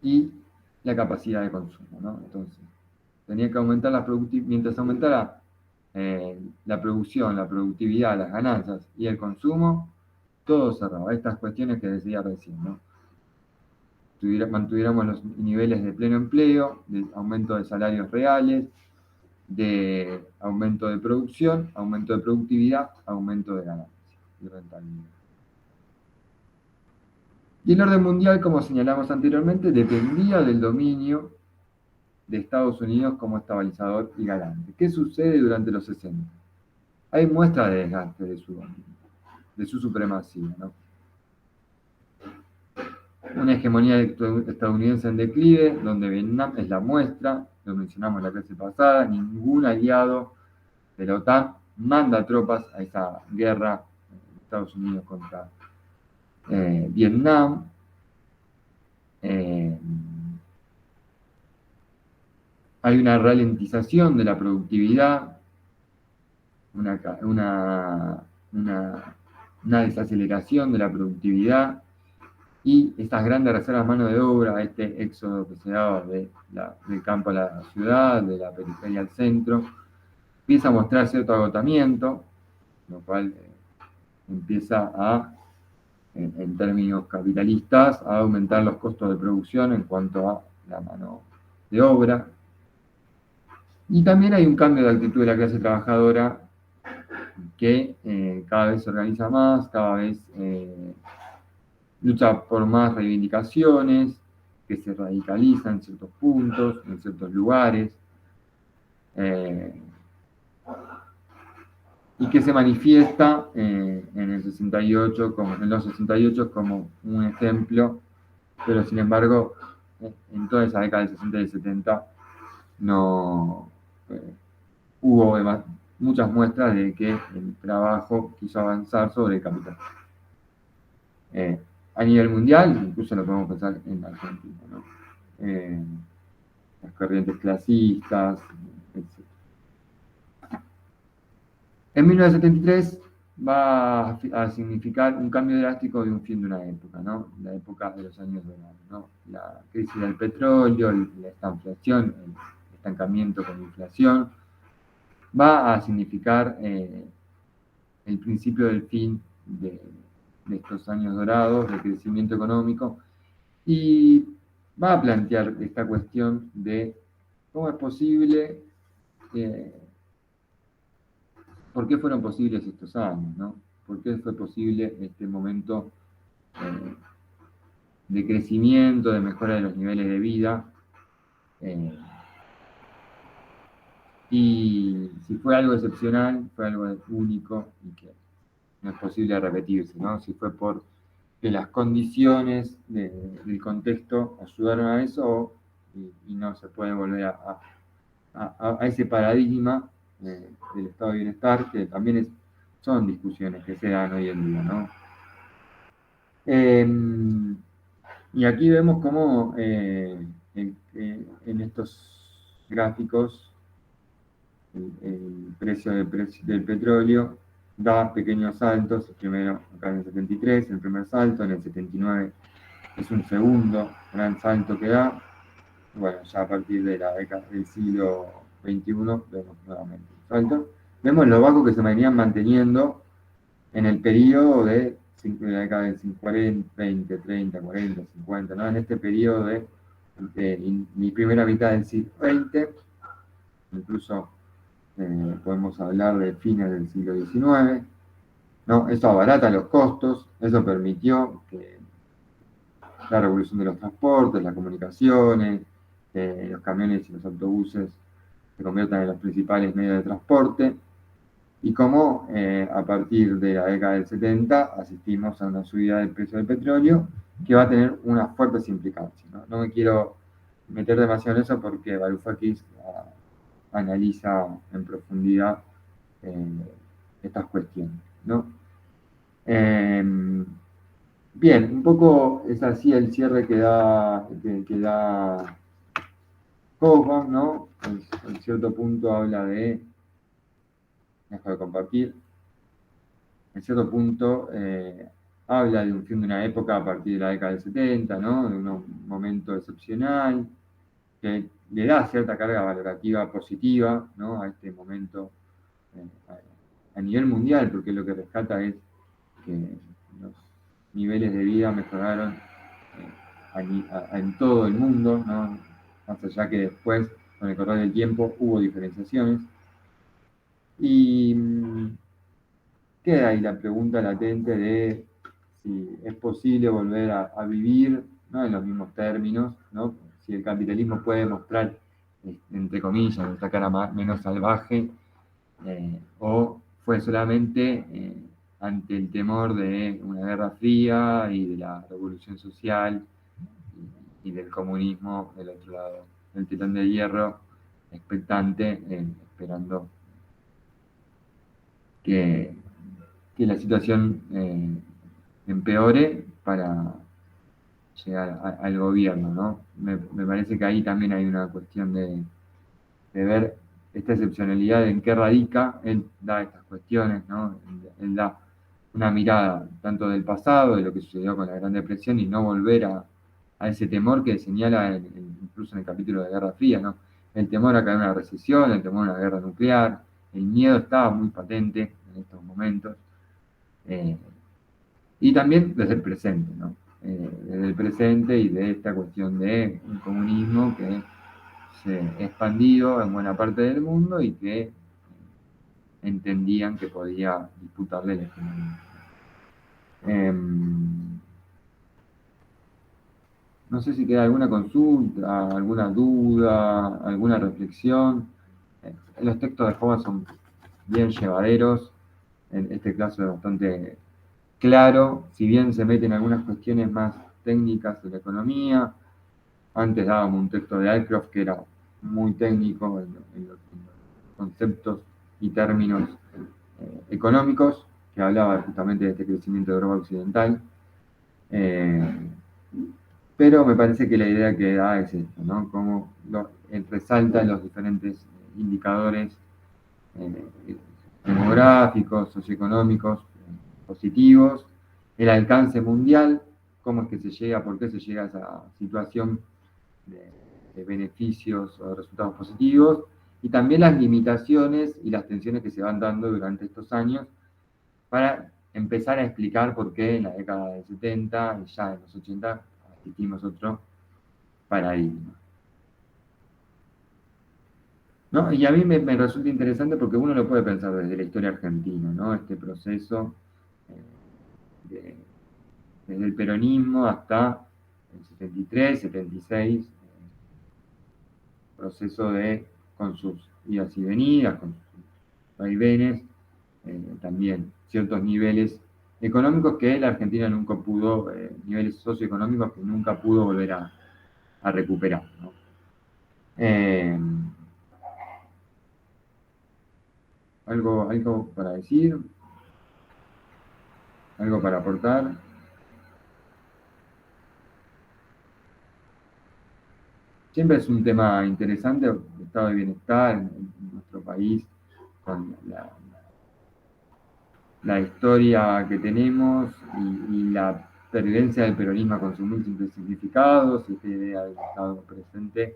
y la capacidad de consumo, ¿no? Entonces, tenía que aumentar mientras aumentara la producción, la productividad, las ganancias y el consumo, todo cerraba. Estas cuestiones que decía recién, ¿no? Mantuviéramos los niveles de pleno empleo, de aumento de salarios reales, de aumento de producción, aumento de productividad, aumento de ganancias y rentabilidad. Y el orden mundial, como señalamos anteriormente, dependía del dominio de Estados Unidos como estabilizador y garante. ¿Qué sucede durante los 60? Hay muestra de desgaste de su supremacía, ¿no? una hegemonía estadounidense en declive, donde Vietnam es la muestra, lo mencionamos la clase pasada, ningún aliado de la OTAN manda tropas a esa guerra de Estados Unidos contra Vietnam. Hay una ralentización de la productividad, una desaceleración de la productividad y estas grandes reservas de mano de obra, este éxodo que se daba del campo a la ciudad, de la periferia al centro, empieza a mostrar cierto agotamiento, lo cual empieza a, en términos capitalistas, a aumentar los costos de producción en cuanto a la mano de obra. Y también hay un cambio de actitud de la clase trabajadora que cada vez se organiza más, cada vez lucha por más reivindicaciones, que se radicalizan en ciertos puntos, en ciertos lugares, y que se manifiesta en los 68 como un ejemplo, pero sin embargo, en toda esa década del 60 y 70 no hubo muchas muestras de que el trabajo quiso avanzar sobre el capital. A nivel mundial, incluso lo podemos pensar en Argentina, ¿no? Las corrientes clasistas, etc. En 1973 va a significar un cambio drástico de un fin de una época, ¿no? La época de los años dorados, ¿no? La crisis del petróleo, la estanflación, el estancamiento con inflación, va a significar el principio del fin de estos años dorados de crecimiento económico y va a plantear esta cuestión de cómo es posible, por qué fueron posibles estos años, ¿no? ¿Por qué fue posible este momento de crecimiento, de mejora de los niveles de vida? Y si fue algo excepcional, fue algo único y que no es posible repetirse, ¿no? Si fue por que las condiciones del contexto ayudaron a eso y no se puede volver a ese paradigma del estado de bienestar, que también son discusiones que se dan hoy en día, ¿no? Y aquí vemos cómo en estos gráficos el precio del petróleo da pequeños saltos, primero acá en el 73, el primer salto, en el 79 es un segundo gran salto que da. Bueno, ya a partir de la década del siglo XXI vemos nuevamente un salto. Vemos lo bajo que se venían manteniendo en el periodo de la década del 40, 20, 30, 40, 50, ¿no? En este periodo de mi primera mitad del siglo XX, incluso podemos hablar de fines del siglo XIX, ¿no? Eso abarata los costos, eso permitió que la revolución de los transportes, las comunicaciones, los camiones y los autobuses se conviertan en los principales medios de transporte, y cómo a partir de la década del 70 asistimos a una subida del precio del petróleo que va a tener unas fuertes implicancias, ¿no? No me quiero meter demasiado en eso porque Varoufakis analiza en profundidad estas cuestiones, ¿no? Bien, un poco es así el cierre que da Hobsbawm, ¿no? En cierto punto habla de, dejo de compartir, en cierto punto habla de un fin de una época a partir de la década del 70, ¿no? De un momento excepcional, que le da cierta carga valorativa positiva, ¿no? A este momento a nivel mundial, porque lo que rescata es que los niveles de vida mejoraron en todo el mundo, ¿no? Más allá que después, con el correr del tiempo, hubo diferenciaciones. Y queda ahí la pregunta latente de si es posible volver a vivir, ¿no? En los mismos términos, ¿no? Si el capitalismo puede mostrar, entre comillas, esta cara menos salvaje, o fue solamente ante el temor de una guerra fría y de la revolución social y del comunismo del otro lado del telón de hierro, expectante, esperando que la situación empeore para llegar al gobierno, ¿no? Me parece que ahí también hay una cuestión de ver esta excepcionalidad en qué radica. Él da estas cuestiones, ¿no? Él da una mirada tanto del pasado, de lo que sucedió con la Gran Depresión, y no volver a ese temor que señala incluso en el capítulo de Guerra Fría, ¿no? El temor a caer en una recesión, el temor a una guerra nuclear, el miedo estaba muy patente en estos momentos. Y también desde el presente, ¿no? Desde el presente y de esta cuestión de un comunismo que se expandió en buena parte del mundo y que entendían que podía disputarle la hegemonía. No sé si queda alguna consulta, alguna duda, alguna reflexión. Los textos de Hobbes son bien llevaderos, en este caso es bastante claro, si bien se meten algunas cuestiones más técnicas de la economía. Antes dábamos un texto de Alcroft que era muy técnico en los conceptos y términos económicos, que hablaba justamente de este crecimiento de Europa occidental. Pero me parece que la idea que da es esto, ¿no? Cómo resalta los diferentes indicadores demográficos, socioeconómicos, positivos, el alcance mundial, cómo es que se llega, por qué se llega a esa situación de beneficios o resultados positivos, y también las limitaciones y las tensiones que se van dando durante estos años para empezar a explicar por qué en la década del 70 y ya en los 80 asistimos otro paradigma. ¿No? Y a mí me resulta interesante porque uno lo puede pensar desde la historia argentina, ¿no? Este proceso desde el peronismo hasta el 73, 76, proceso con sus idas y venidas, con sus vaivenes, también ciertos niveles económicos que la Argentina nunca pudo, niveles socioeconómicos que nunca pudo volver a recuperar, ¿no? ¿Algo para decir? ¿Algo para aportar? Siempre es un tema interesante el estado de bienestar en nuestro país, con la historia que tenemos y la pervivencia del peronismo con sus múltiples significados, esta idea del estado presente,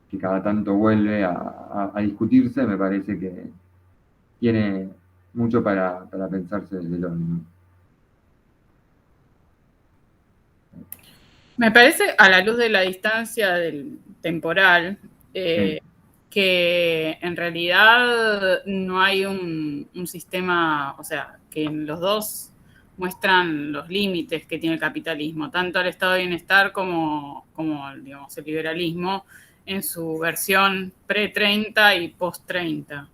que cada tanto vuelve a discutirse, me parece que tiene mucho para pensarse desde el hoy, ¿no? Me parece, a la luz de la distancia del temporal, Sí. que en realidad no hay un sistema, o sea, que los dos muestran los límites que tiene el capitalismo, tanto el estado de bienestar como digamos, el liberalismo, en su versión pre-30 y post-30.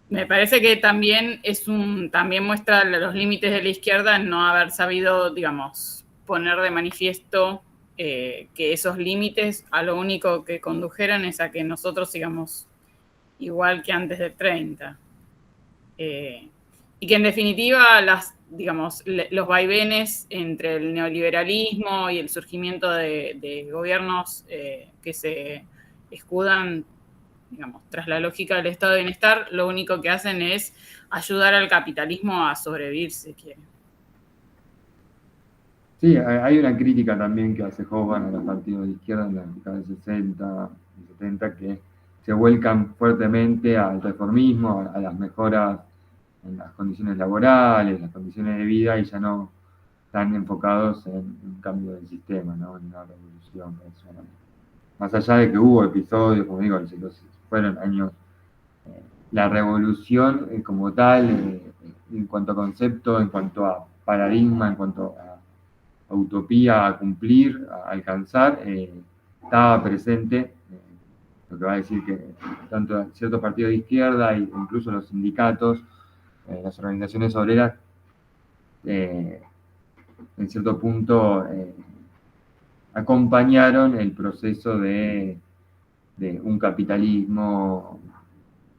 Me parece que también también muestra los límites de la izquierda en no haber sabido, digamos, poner de manifiesto que esos límites a lo único que condujeron es a que nosotros sigamos igual que antes del 30. Y que en definitiva digamos, los vaivenes entre el neoliberalismo y el surgimiento de gobiernos que se escudan, digamos, tras la lógica del estado de bienestar, lo único que hacen es ayudar al capitalismo a sobrevivir, si quiere. Sí, hay una crítica también que hace Hoffman a los partidos de izquierda en la década del 60 y 70 que se vuelcan fuertemente al reformismo, a las mejoras en las condiciones laborales, las condiciones de vida, y ya no están enfocados en un cambio del sistema, ¿no? En una revolución personal. Más allá de que hubo episodios, como digo, fueron años, la revolución como tal, en cuanto a concepto, en cuanto a paradigma, en cuanto a utopía a cumplir, a alcanzar, estaba presente, lo que va a decir que tanto ciertos partidos de izquierda e incluso los sindicatos, las organizaciones obreras, en cierto punto acompañaron el proceso de un capitalismo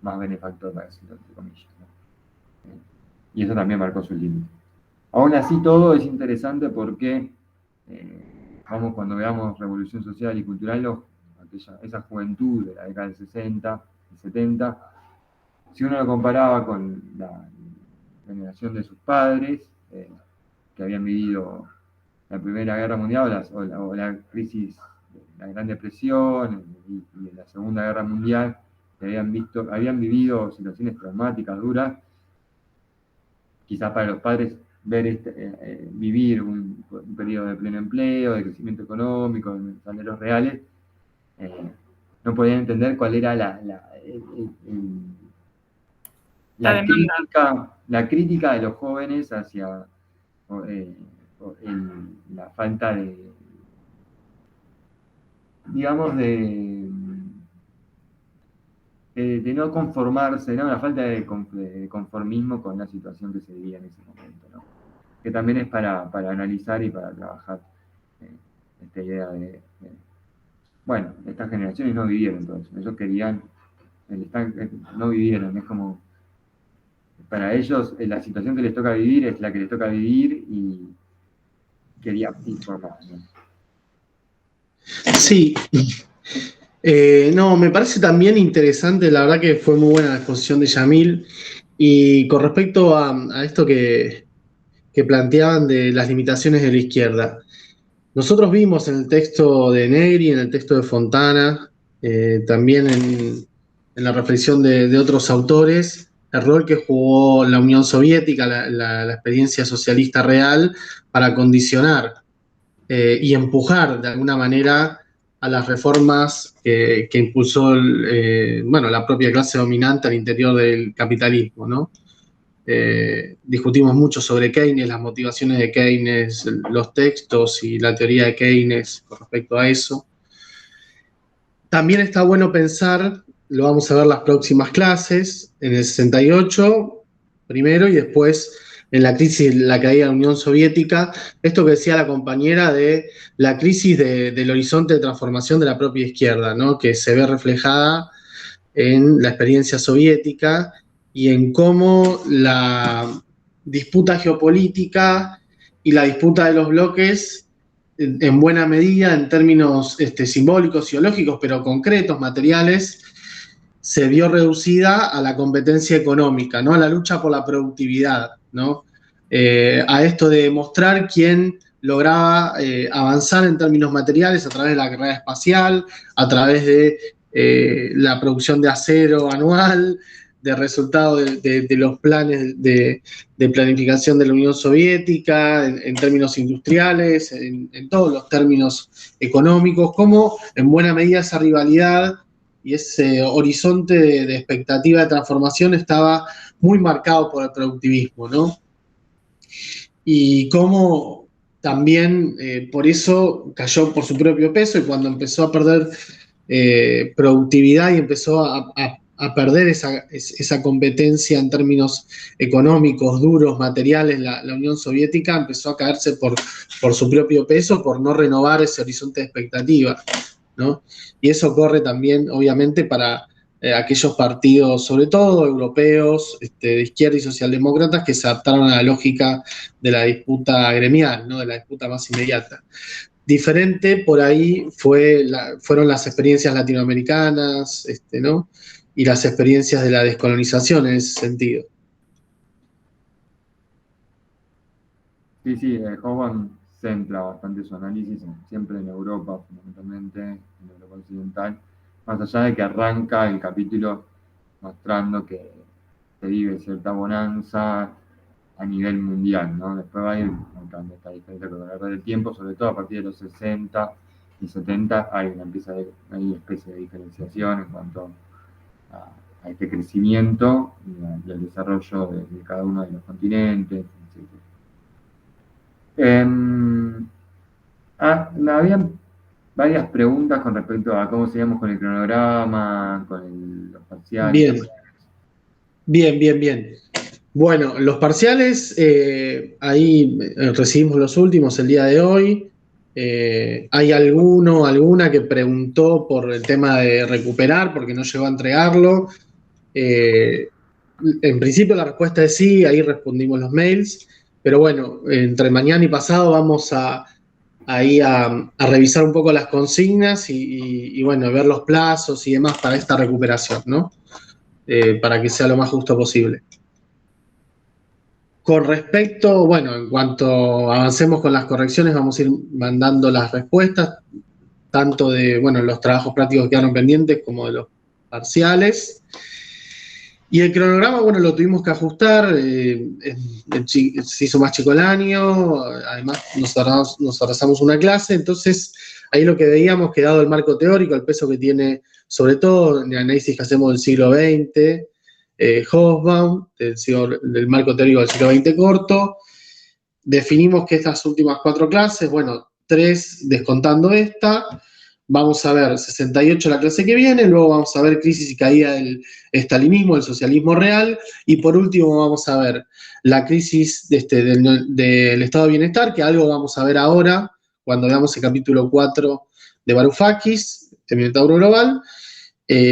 más benefactor, para decirlo entre comillas, ¿no? Y eso también marcó su límite. Aún así, todo es interesante porque, cuando veamos Revolución Social y Cultural, esa juventud de la década del 60 y 70, si uno lo comparaba con la generación de sus padres, que habían vivido la Primera Guerra Mundial o la crisis, la Gran Depresión y la Segunda Guerra Mundial, que habían vivido situaciones traumáticas, duras, quizás para los padres vivir un periodo de pleno empleo, de crecimiento económico, de salarios reales, no podían entender cuál era la crítica de los jóvenes hacia la falta de, digamos, de no conformarse, ¿no? La falta de conformismo con la situación que se vivía en ese momento, ¿no? Que también es para analizar y para trabajar esta idea bueno, estas generaciones no vivieron todo eso, ellos querían, no vivieron, es como, para ellos la situación que les toca vivir es la que les toca vivir y quería informar, ¿no? Sí. No, me parece también interesante, la verdad que fue muy buena la exposición de Yamil. Y con respecto a esto que planteaban de las limitaciones de la izquierda, nosotros vimos en el texto de Negri, en el texto de Fontana, también en la reflexión de otros autores, el rol que jugó la Unión Soviética, la experiencia socialista real, para condicionar y empujar de alguna manera a las reformas que impulsó la propia clase dominante al interior del capitalismo, ¿no? Discutimos mucho sobre Keynes, las motivaciones de Keynes, los textos y la teoría de Keynes con respecto a eso. También está bueno pensar, lo vamos a ver en las próximas clases, en el 68 primero y después en la crisis, la caída de la Unión Soviética, esto que decía la compañera de la crisis del horizonte de transformación de la propia izquierda, ¿no? Que se ve reflejada en la experiencia soviética y en cómo la disputa geopolítica y la disputa de los bloques, en buena medida, en términos simbólicos, ideológicos, pero concretos, materiales, se vio reducida a la competencia económica, ¿no? A la lucha por la productividad, ¿no? A esto de mostrar quién lograba avanzar en términos materiales a través de la carrera espacial, a través de la producción de acero anual, de resultado de los planes de planificación de la Unión Soviética, en términos industriales, en todos los términos económicos, como en buena medida esa rivalidad y ese horizonte de expectativa de transformación estaba muy marcado por el productivismo, ¿no? Y cómo también por eso cayó por su propio peso, y cuando empezó a perder productividad y empezó a perder esa competencia en términos económicos, duros, materiales, la Unión Soviética empezó a caerse por su propio peso, por no renovar ese horizonte de expectativa, ¿no? Y eso corre también, obviamente, para aquellos partidos, sobre todo europeos, de izquierda y socialdemócratas, que se adaptaron a la lógica de la disputa gremial, ¿no? De la disputa más inmediata. Diferente por ahí fueron las experiencias latinoamericanas, ¿no? Y las experiencias de la descolonización en ese sentido. Sí, Hoffman centra bastante su análisis siempre en Europa, fundamentalmente en Europa occidental, más allá de que arranca el capítulo mostrando que se vive cierta bonanza a nivel mundial, ¿no? Después va a ir marcando esta diferencia con el largo del tiempo, sobre todo a partir de los 60 y 70 hay una especie de diferenciación en cuanto a este crecimiento y al desarrollo de cada uno de los continentes, etc. Habían varias preguntas con respecto a cómo seguíamos con el cronograma, con los parciales. Bien. Bueno, los parciales, ahí recibimos los últimos el día de hoy. Hay alguna que preguntó por el tema de recuperar porque no llegó a entregarlo. En principio la respuesta es sí, ahí respondimos los mails, pero bueno, entre mañana y pasado vamos ahí a revisar un poco las consignas y bueno, ver los plazos y demás para esta recuperación, ¿no? Para que sea lo más justo posible. Con respecto, bueno, en cuanto avancemos con las correcciones, vamos a ir mandando las respuestas, tanto de, bueno, los trabajos prácticos que quedaron pendientes como de los parciales. Y el cronograma, bueno, lo tuvimos que ajustar, se hizo más chico el año, además nos atrasamos una clase, entonces ahí lo que veíamos que dado el marco teórico, el peso que tiene, sobre todo en el análisis que hacemos del siglo XX, Hobsbawm, del marco teórico del siglo XX corto, definimos que estas últimas 4 clases, bueno, 3 descontando esta, vamos a ver 68 la clase que viene, luego vamos a ver crisis y caída del estalinismo, del socialismo real, y por último vamos a ver la crisis del estado de bienestar, que algo vamos a ver ahora, cuando veamos el capítulo 4 de Varoufakis, el Minotauro Global,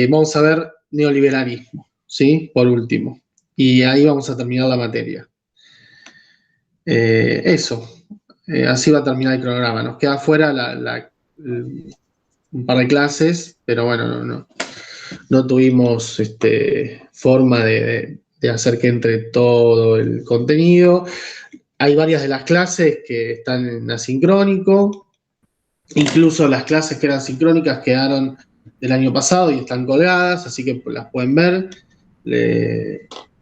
vamos a ver neoliberalismo, ¿sí? Por último. Y ahí vamos a terminar la materia. Eso. Así va a terminar el cronograma. Nos queda fuera un par de clases, pero bueno, no tuvimos forma de hacer que entre todo el contenido. Hay varias de las clases que están en asincrónico, incluso las clases que eran sincrónicas quedaron del año pasado y están colgadas, así que las pueden ver.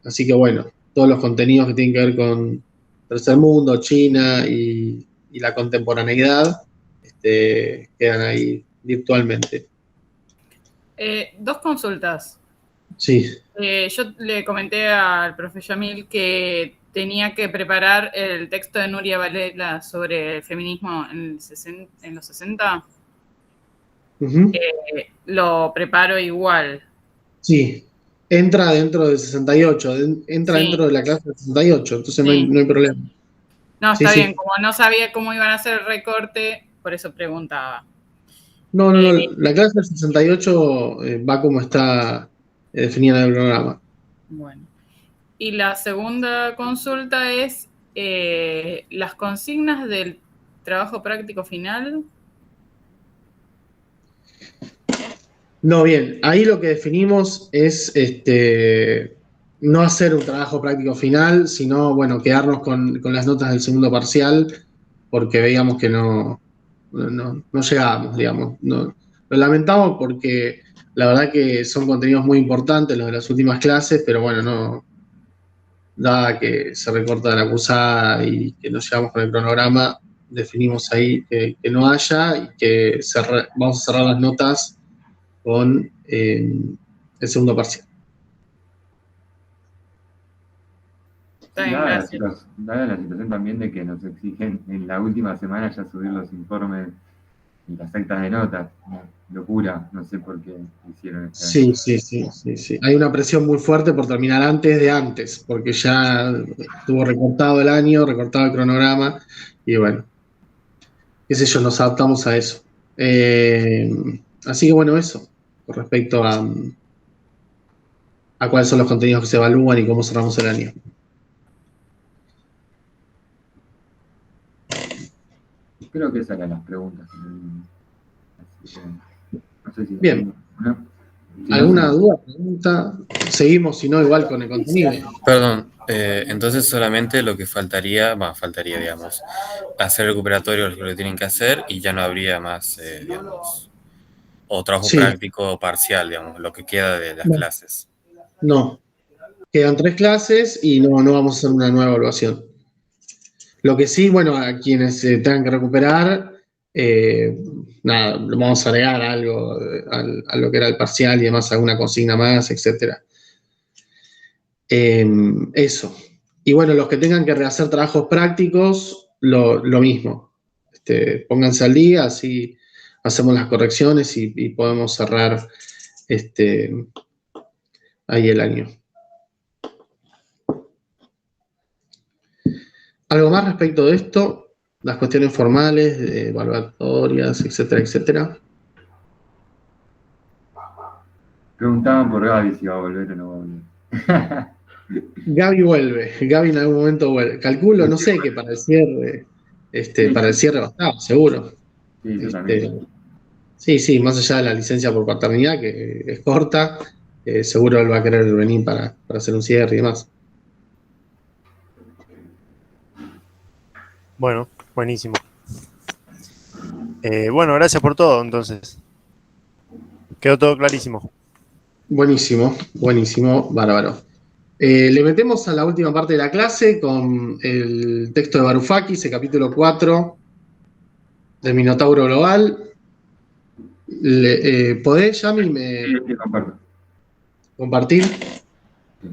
Así que bueno, todos los contenidos que tienen que ver con Tercer Mundo, China y la contemporaneidad quedan ahí virtualmente. 2 consultas. Sí. Yo le comenté al profe Yamil que tenía que preparar el texto de Nuria Varela sobre el feminismo en los 60. Uh-huh. Lo preparo igual. Sí, entra dentro del 68, entra Sí. dentro de la clase del 68, entonces Sí. no hay problema. No, está Sí. bien, como no sabía cómo iban a hacer el recorte, por eso preguntaba. No, la clase del 68 va como está definida en el programa. Bueno. Y la segunda consulta es las consignas del trabajo práctico final. No, bien, ahí lo que definimos es no hacer un trabajo práctico final, sino, bueno, quedarnos con las notas del segundo parcial, porque veíamos que no llegábamos, digamos. Lo lamentamos porque la verdad que son contenidos muy importantes los de las últimas clases, pero bueno, dada que se recorta la cursada y que no llegamos con el cronograma, definimos ahí que no haya y que vamos a cerrar las notas con el segundo parcial. Dada la situación también de que nos exigen en la última semana ya subir los informes y las actas de notas. Locura, no sé por qué hicieron esto. Sí. Hay una presión muy fuerte por terminar antes de antes, porque ya estuvo recortado el año, recortado el cronograma, y bueno, qué sé yo, nos adaptamos a eso. Así que bueno, eso, con respecto a cuáles son los contenidos que se evalúan y cómo cerramos el año. Creo que esas eran las preguntas. Así que, no sé si Bien. Si ¿Alguna no, duda, pregunta? Seguimos, si no, igual con el contenido. Perdón, entonces solamente lo que faltaría, digamos, hacer recuperatorio lo que tienen que hacer y ya no habría más, digamos, o trabajo práctico o parcial, digamos, lo que queda de las clases. No, quedan 3 clases y no vamos a hacer una nueva evaluación. Lo que sí, bueno, a quienes tengan que recuperar, nada, vamos a agregar algo a lo que era el parcial y demás, alguna consigna más, etcétera. Eso. Y bueno, los que tengan que rehacer trabajos prácticos, lo mismo. Pónganse al día, así hacemos las correcciones y podemos cerrar ahí el año. ¿Algo más respecto de esto? Las cuestiones formales, evaluatorias, etcétera, etcétera. Preguntaban por Gaby si va a volver o no va a volver. Gaby vuelve, Gaby en algún momento vuelve. Calculo, no sé, que para el cierre, para el cierre va a estar, seguro. Sí, yo también. Sí, más allá de la licencia por paternidad, que es corta, seguro él va a querer venir para hacer un cierre y demás. Bueno, buenísimo. Bueno, gracias por todo, entonces. Quedó todo clarísimo. Buenísimo, buenísimo, bárbaro. Le metemos a la última parte de la clase con el texto de Varoufakis, el capítulo 4 del Minotauro Global. ¿Podés, Yami, Sí, comparto. compartir? Sí.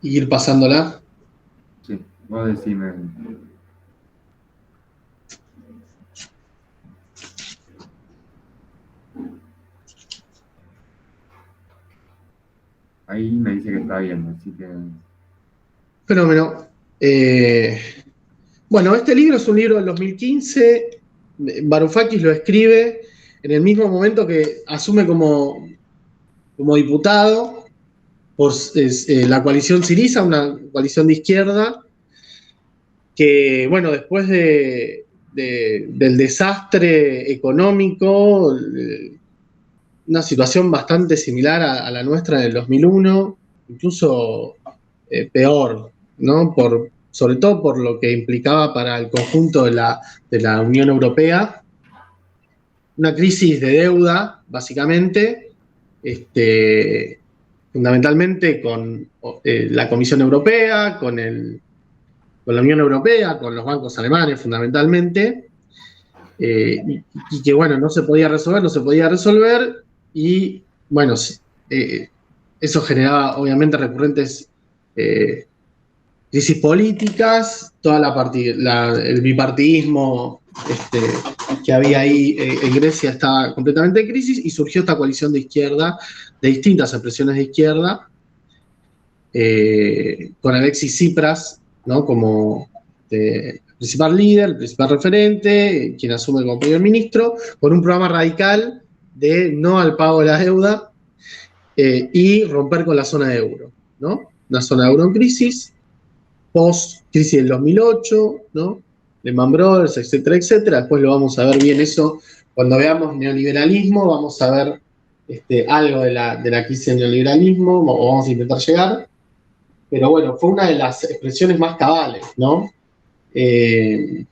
Y ir pasándola. Sí, vos decime. Ahí me dice que está bien, así que... Fenómeno. Bueno, este libro es un libro del 2015. Varoufakis lo escribe en el mismo momento que asume como diputado por la coalición Syriza, una coalición de izquierda, que, bueno, después del desastre económico, una situación bastante similar a la nuestra del 2001, incluso peor, ¿no? Sobre todo por lo que implicaba para el conjunto de la Unión Europea, una crisis de deuda, básicamente, fundamentalmente con la Comisión Europea, con la Unión Europea, con los bancos alemanes, fundamentalmente, y que, bueno, no se podía resolver, y, bueno, eso generaba, obviamente, recurrentes crisis políticas, el bipartidismo que había ahí en Grecia estaba completamente en crisis, y surgió esta coalición de izquierda, de distintas expresiones de izquierda, con Alexis Tsipras, ¿no? Como el principal líder, el principal referente, quien asume como primer ministro, con un programa radical de no al pago de la deuda y romper con la zona de euro, ¿no? Una zona de euro en crisis, post-crisis del 2008, ¿no? Lehman Brothers, etcétera, etcétera. Después lo vamos a ver bien eso cuando veamos neoliberalismo, vamos a ver algo de la crisis del neoliberalismo, o vamos a intentar llegar. Pero bueno, fue una de las expresiones más cabales, ¿no? En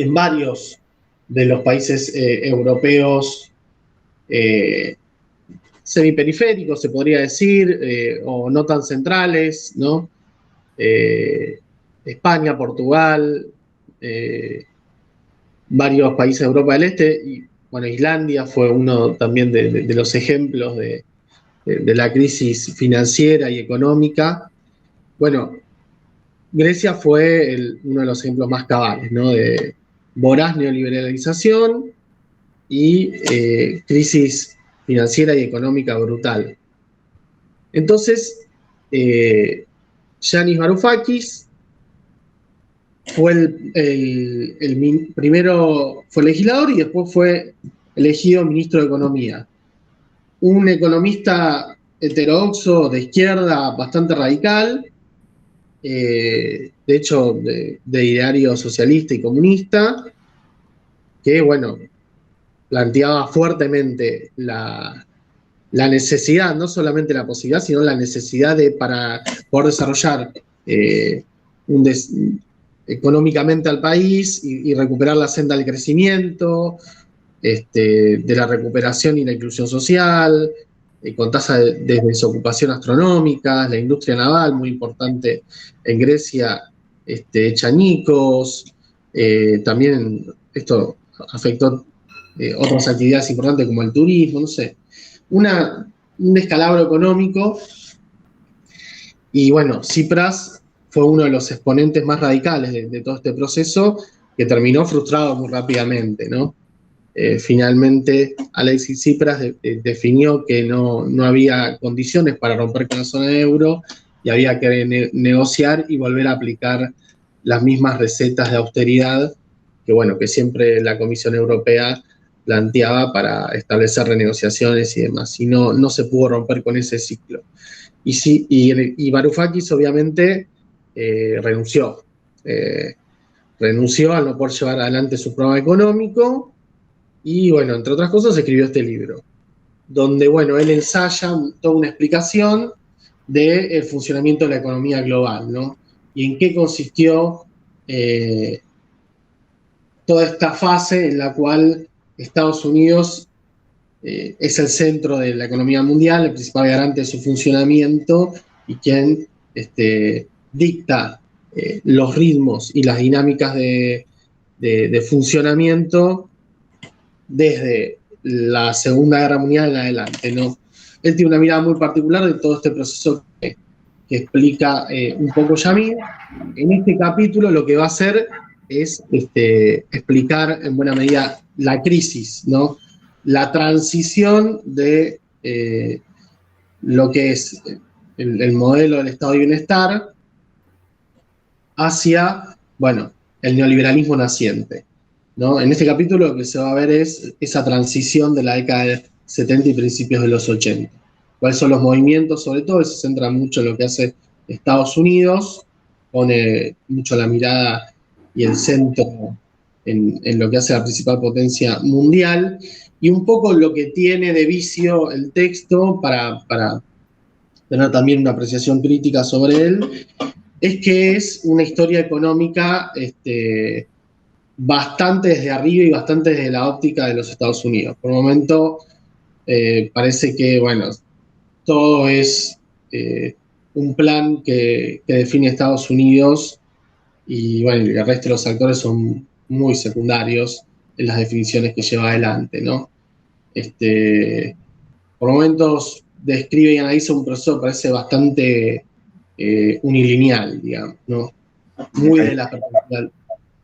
varios de los países europeos semiperiféricos, se podría decir, o no tan centrales, ¿no? España, Portugal, varios países de Europa del Este, y bueno, Islandia fue uno también de los ejemplos de la crisis financiera y económica. Bueno, Grecia fue uno de los ejemplos más cabales, ¿no? De voraz neoliberalización y crisis financiera y económica brutal. Entonces, Yanis Varoufakis fue primero fue legislador y después fue elegido ministro de Economía. Un economista heterodoxo de izquierda bastante radical, de hecho de ideario socialista y comunista, que, bueno, planteaba fuertemente la necesidad, no solamente la posibilidad, sino la necesidad para poder desarrollar económicamente al país y recuperar la senda del crecimiento, de la recuperación y la inclusión social, con tasas de desocupación astronómicas, la industria naval, muy importante en Grecia, hecha añicos, también esto afectó otras actividades importantes como el turismo, no sé, un descalabro económico. Y bueno, Tsipras fue uno de los exponentes más radicales de todo este proceso, que terminó frustrado muy rápidamente, ¿no? Finalmente, Alexis Tsipras definió que no había condiciones para romper con la zona de euro y había que negociar y volver a aplicar las mismas recetas de austeridad que siempre la Comisión Europea planteaba para establecer renegociaciones y demás. Y no se pudo romper con ese ciclo. Y Varoufakis obviamente renunció. Renunció al no poder llevar adelante su programa económico y, entre otras cosas, escribió este libro, donde, él ensaya toda una explicación del funcionamiento de la economía global, ¿no? Y en qué consistió toda esta fase en la cual Estados Unidos es el centro de la economía mundial, el principal garante de su funcionamiento y quien dicta los ritmos y las dinámicas de funcionamiento desde la Segunda Guerra Mundial en adelante, ¿no? Él tiene una mirada muy particular de todo este proceso que explica un poco Yamil. En este capítulo lo que va a hacer es explicar en buena medida la crisis, ¿no? La transición de lo que es el modelo del estado de bienestar hacia, el neoliberalismo naciente, ¿no? En este capítulo lo que se va a ver es esa transición de la década de 70 y principios de los 80. ¿Cuáles son los movimientos? Sobre todo se centra mucho en lo que hace Estados Unidos, pone mucho la mirada y el centro en lo que hace la principal potencia mundial, y un poco lo que tiene de vicio el texto para tener también una apreciación crítica sobre él, es que es una historia económica bastante desde arriba y bastante desde la óptica de los Estados Unidos. Por el momento parece que, todo es un plan que define Estados Unidos y, el resto de los actores son muy secundarios en las definiciones que lleva adelante, ¿no? Por momentos describe y analiza un proceso que parece bastante unilineal, digamos, ¿no? Muy de la perspectiva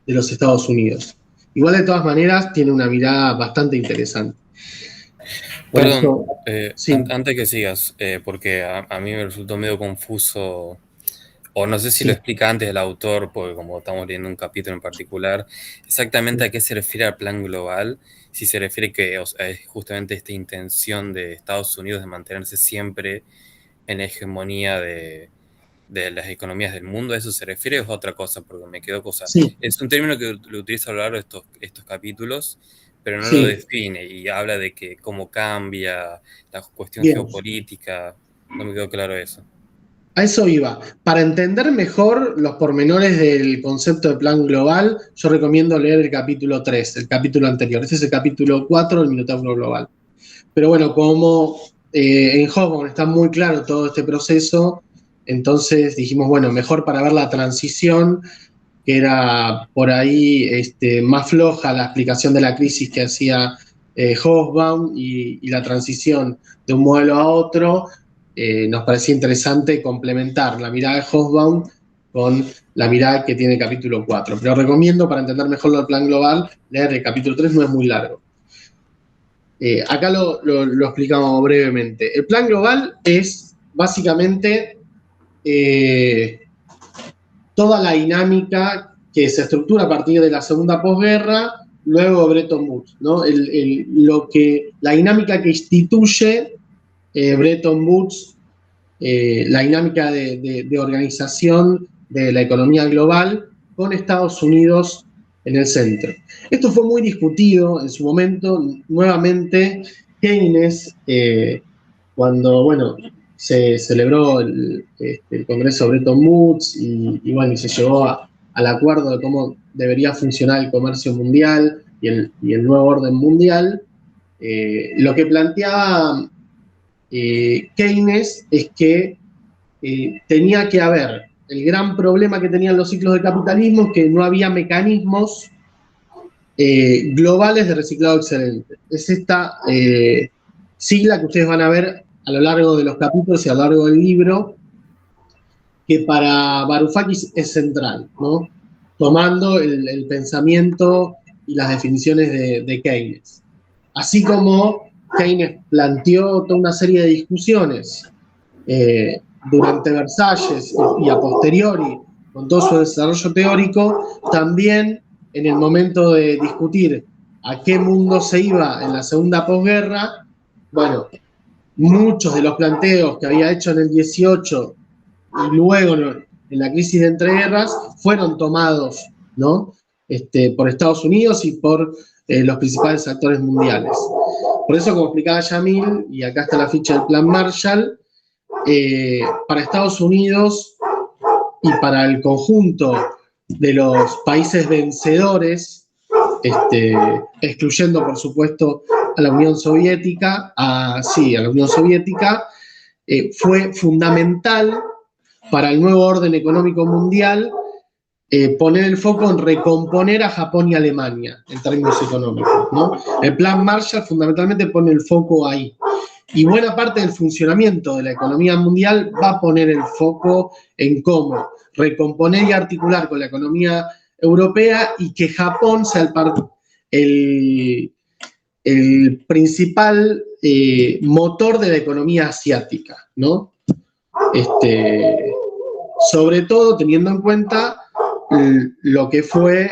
de los Estados Unidos. Igual, de todas maneras, tiene una mirada bastante interesante. Perdón, sí. Antes que sigas, porque a mí me resultó medio confuso, o no sé si lo explica antes el autor, porque como estamos leyendo un capítulo en particular, exactamente a qué se refiere al plan global, si se refiere que es justamente esta intención de Estados Unidos de mantenerse siempre en la hegemonía de las economías del mundo, ¿a eso se refiere o es otra cosa? Porque me quedó cosa. Sí. Es un término que lo utiliza a lo largo de estos capítulos, pero no lo define y habla de que cómo cambia la cuestión geopolítica. No me quedó claro eso. A eso iba. Para entender mejor los pormenores del concepto de plan global, yo recomiendo leer el capítulo 3, el capítulo anterior. Este es el capítulo 4 del Minotauro Global. Pero como en Hobsbawm está muy claro todo este proceso, entonces dijimos, mejor para ver la transición, que era por ahí más floja la explicación de la crisis que hacía Hobsbawm y la transición de un modelo a otro, nos parecía interesante complementar la mirada de Hobsbawm con la mirada que tiene el capítulo 4. Pero recomiendo, para entender mejor el plan global, leer el capítulo 3, no es muy largo. Acá lo explicamos brevemente. El plan global es básicamente toda la dinámica que se estructura a partir de la segunda posguerra, luego Bretton Woods, ¿no? La dinámica que instituye Bretton Woods, la dinámica de organización de la economía global con Estados Unidos en el centro. Esto fue muy discutido en su momento. Nuevamente, Keynes, cuando se celebró el Congreso Bretton Woods y se llegó al acuerdo de cómo debería funcionar el comercio mundial y el nuevo orden mundial, lo que planteaba Keynes es que tenía que haber, el gran problema que tenían los ciclos de capitalismo es que no había mecanismos globales de reciclado excelente. Es esta sigla que ustedes van a ver a lo largo de los capítulos y a lo largo del libro, que para Varoufakis es central, ¿no? Tomando el pensamiento y las definiciones de Keynes. Así como Keynes planteó toda una serie de discusiones durante Versalles y a posteriori, con todo su desarrollo teórico, también en el momento de discutir a qué mundo se iba en la segunda posguerra, bueno, muchos de los planteos que había hecho en el 18 y luego en la crisis de entreguerras fueron tomados, ¿no? Por Estados Unidos y por los principales actores mundiales. Por eso, como explicaba Yamil, y acá está la ficha del Plan Marshall, para Estados Unidos y para el conjunto de los países vencedores, excluyendo por supuesto a la Unión Soviética, fue fundamental para el nuevo orden económico mundial poner el foco en recomponer a Japón y Alemania en términos económicos, ¿no? El Plan Marshall fundamentalmente pone el foco ahí. Y buena parte del funcionamiento de la economía mundial va a poner el foco en cómo recomponer y articular con la economía europea y que Japón sea el principal motor de la economía asiática, ¿no? Sobre todo teniendo en cuenta lo que fue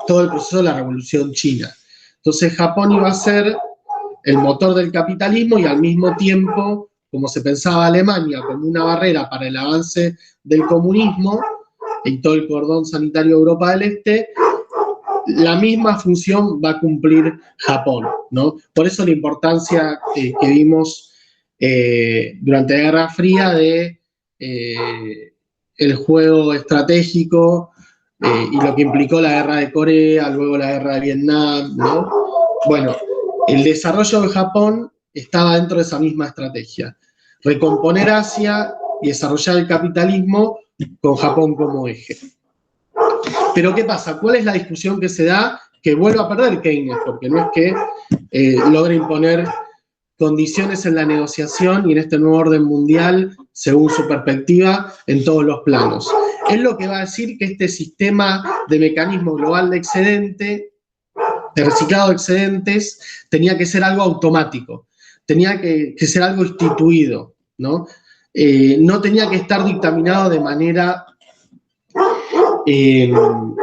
todo el proceso de la Revolución China. Entonces Japón iba a ser el motor del capitalismo y al mismo tiempo, como se pensaba Alemania como una barrera para el avance del comunismo y todo el cordón sanitario de Europa del Este, la misma función va a cumplir Japón, ¿no? Por eso la importancia que vimos durante la Guerra Fría de el juego estratégico y lo que implicó la Guerra de Corea, luego la Guerra de Vietnam, ¿no? Bueno, el desarrollo de Japón estaba dentro de esa misma estrategia. Recomponer Asia y desarrollar el capitalismo con Japón como eje. Pero ¿qué pasa? ¿Cuál es la discusión que se da? Que vuelva a perder Keynes, porque no es que logre imponer condiciones en la negociación y en este nuevo orden mundial, según su perspectiva, en todos los planos. Es lo que va a decir que este sistema de mecanismo global de excedente, de reciclado de excedentes, tenía que ser algo automático, tenía que ser algo instituido, ¿no? No tenía que estar dictaminado de manera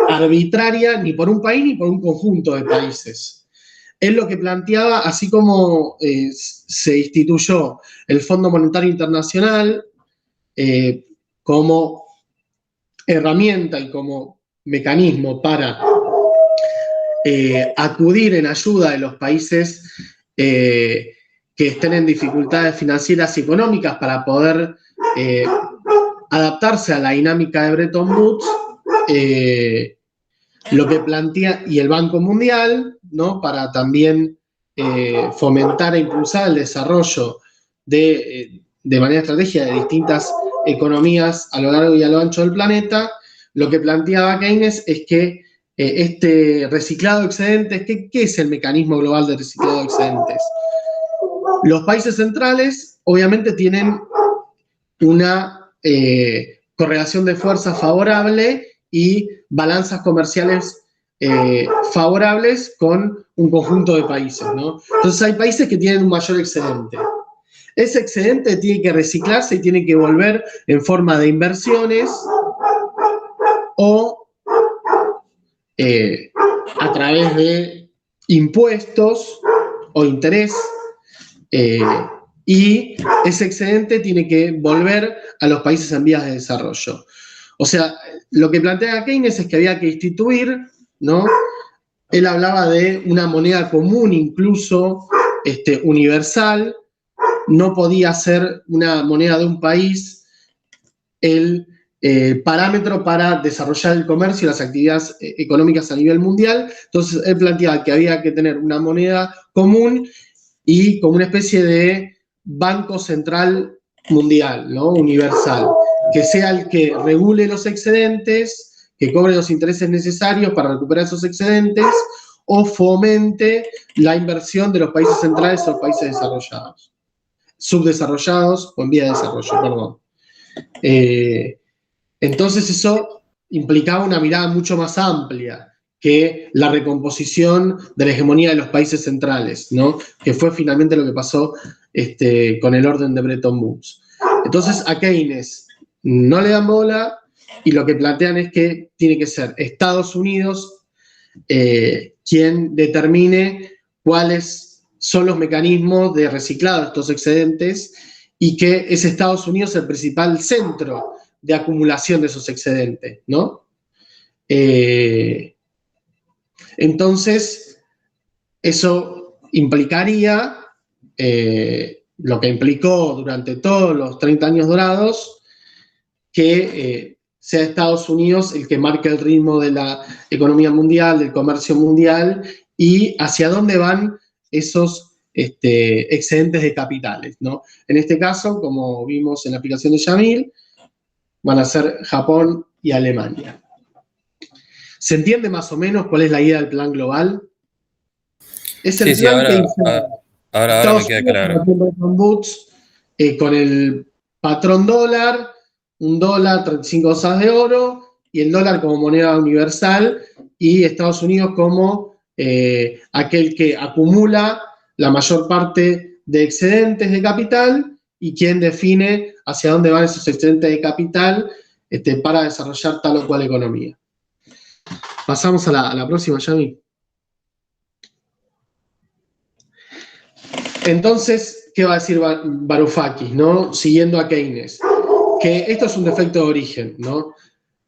arbitraria ni por un país ni por un conjunto de países. Él lo que planteaba, así como se instituyó el Fondo Monetario Internacional como herramienta y como mecanismo para acudir en ayuda de los países que estén en dificultades financieras y económicas para poder adaptarse a la dinámica de Bretton Woods, lo que plantea, y el Banco Mundial, ¿no? Para también fomentar e impulsar el desarrollo de manera estratégica de distintas economías a lo largo y a lo ancho del planeta, lo que planteaba Keynes es que este reciclado de excedentes, ¿qué es el mecanismo global de reciclado de excedentes? Los países centrales obviamente tienen una correlación de fuerzas favorable y balanzas comerciales favorables con un conjunto de países, ¿no? Entonces hay países que tienen un mayor excedente. Ese excedente tiene que reciclarse y tiene que volver en forma de inversiones o a través de impuestos o interés, y ese excedente tiene que volver a los países en vías de desarrollo. O sea, lo que plantea Keynes es que había que instituir, ¿no? Él hablaba de una moneda común, incluso universal. No podía ser una moneda de un país el parámetro para desarrollar el comercio y las actividades económicas a nivel mundial. Entonces, él planteaba que había que tener una moneda común y como una especie de banco central mundial, ¿no? Universal, que sea el que regule los excedentes, que cobre los intereses necesarios para recuperar esos excedentes, o fomente la inversión de los países centrales o los países desarrollados, subdesarrollados o en vía de desarrollo, perdón. Entonces eso implicaba una mirada mucho más amplia que la recomposición de la hegemonía de los países centrales, ¿no? Que fue finalmente lo que pasó con el orden de Bretton Woods. Entonces a Keynes no le dan bola y lo que plantean es que tiene que ser Estados Unidos quien determine cuáles son los mecanismos de reciclado de estos excedentes y que es Estados Unidos el principal centro de acumulación de esos excedentes, ¿no? Entonces, eso implicaría lo que implicó durante todos los 30 años dorados, que sea Estados Unidos el que marque el ritmo de la economía mundial, del comercio mundial, y hacia dónde van esos excedentes de capitales, ¿no? En este caso, como vimos en la aplicación de Yamil, van a ser Japón y Alemania. ¿Se entiende más o menos cuál es la idea del plan global? Es el plan que hizo ahora me queda claro. Woods, con el patrón dólar, un dólar, 35 onzas de oro, y el dólar como moneda universal, y Estados Unidos como aquel que acumula la mayor parte de excedentes de capital y quien define hacia dónde van esos excedentes de capital para desarrollar tal o cual economía. Pasamos a la próxima, Yami. Entonces, ¿qué va a decir Varoufakis, ¿no? Siguiendo a Keynes? Que esto es un defecto de origen, ¿no?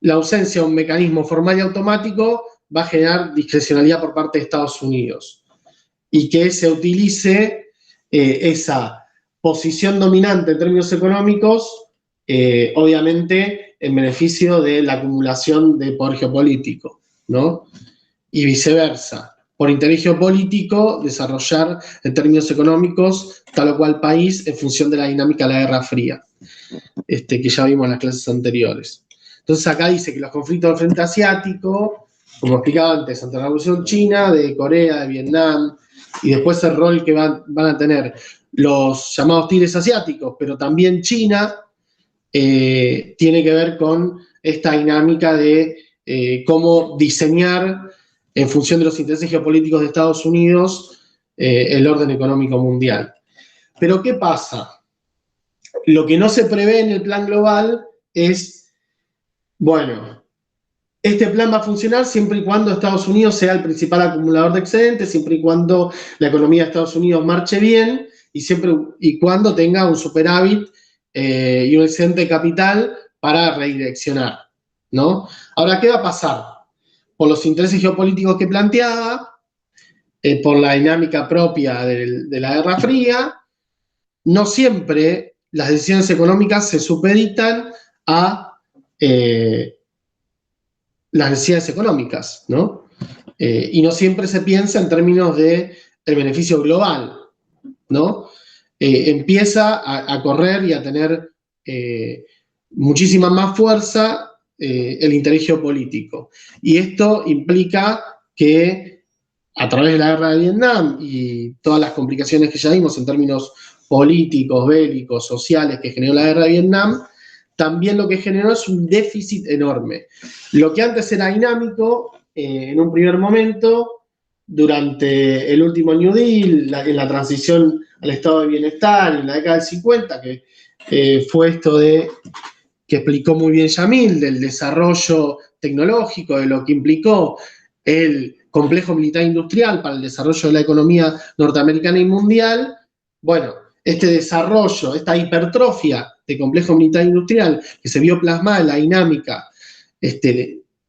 La ausencia de un mecanismo formal y automático va a generar discrecionalidad por parte de Estados Unidos y que se utilice esa posición dominante en términos económicos, obviamente en beneficio de la acumulación de poder geopolítico, ¿no? Y viceversa. Por interés geopolítico, desarrollar en términos económicos tal o cual país en función de la dinámica de la Guerra Fría, que ya vimos en las clases anteriores. Entonces acá dice que los conflictos del frente asiático, como explicaba antes, ante la Revolución China, de Corea, de Vietnam, y después el rol que van a tener los llamados tigres asiáticos, pero también China, tiene que ver con esta dinámica de cómo diseñar en función de los intereses geopolíticos de Estados Unidos el orden económico mundial. Pero ¿qué pasa? Lo que no se prevé en el plan global es, bueno, este plan va a funcionar siempre y cuando Estados Unidos sea el principal acumulador de excedentes, siempre y cuando la economía de Estados Unidos marche bien y siempre y cuando tenga un superávit y un excedente de capital para redireccionar, ¿no? Ahora, ¿qué va a pasar? Por los intereses geopolíticos que planteaba, por la dinámica propia de la Guerra Fría, no siempre las decisiones económicas se supeditan a las necesidades económicas, ¿no? Y no siempre se piensa en términos de el beneficio global, ¿no? Empieza a correr y a tener muchísima más fuerza el interés geopolítico. Y esto implica que a través de la guerra de Vietnam y todas las complicaciones que ya vimos en términos políticos, bélicos, sociales que generó la guerra de Vietnam, también lo que generó es un déficit enorme. Lo que antes era dinámico, en un primer momento, durante el último New Deal, en la transición al estado de bienestar, en la década del 50, que fue esto que explicó muy bien Yamil, del desarrollo tecnológico, de lo que implicó el complejo militar industrial para el desarrollo de la economía norteamericana y mundial. Bueno, este desarrollo, esta hipertrofia de complejo militar industrial que se vio plasmada en la dinámica,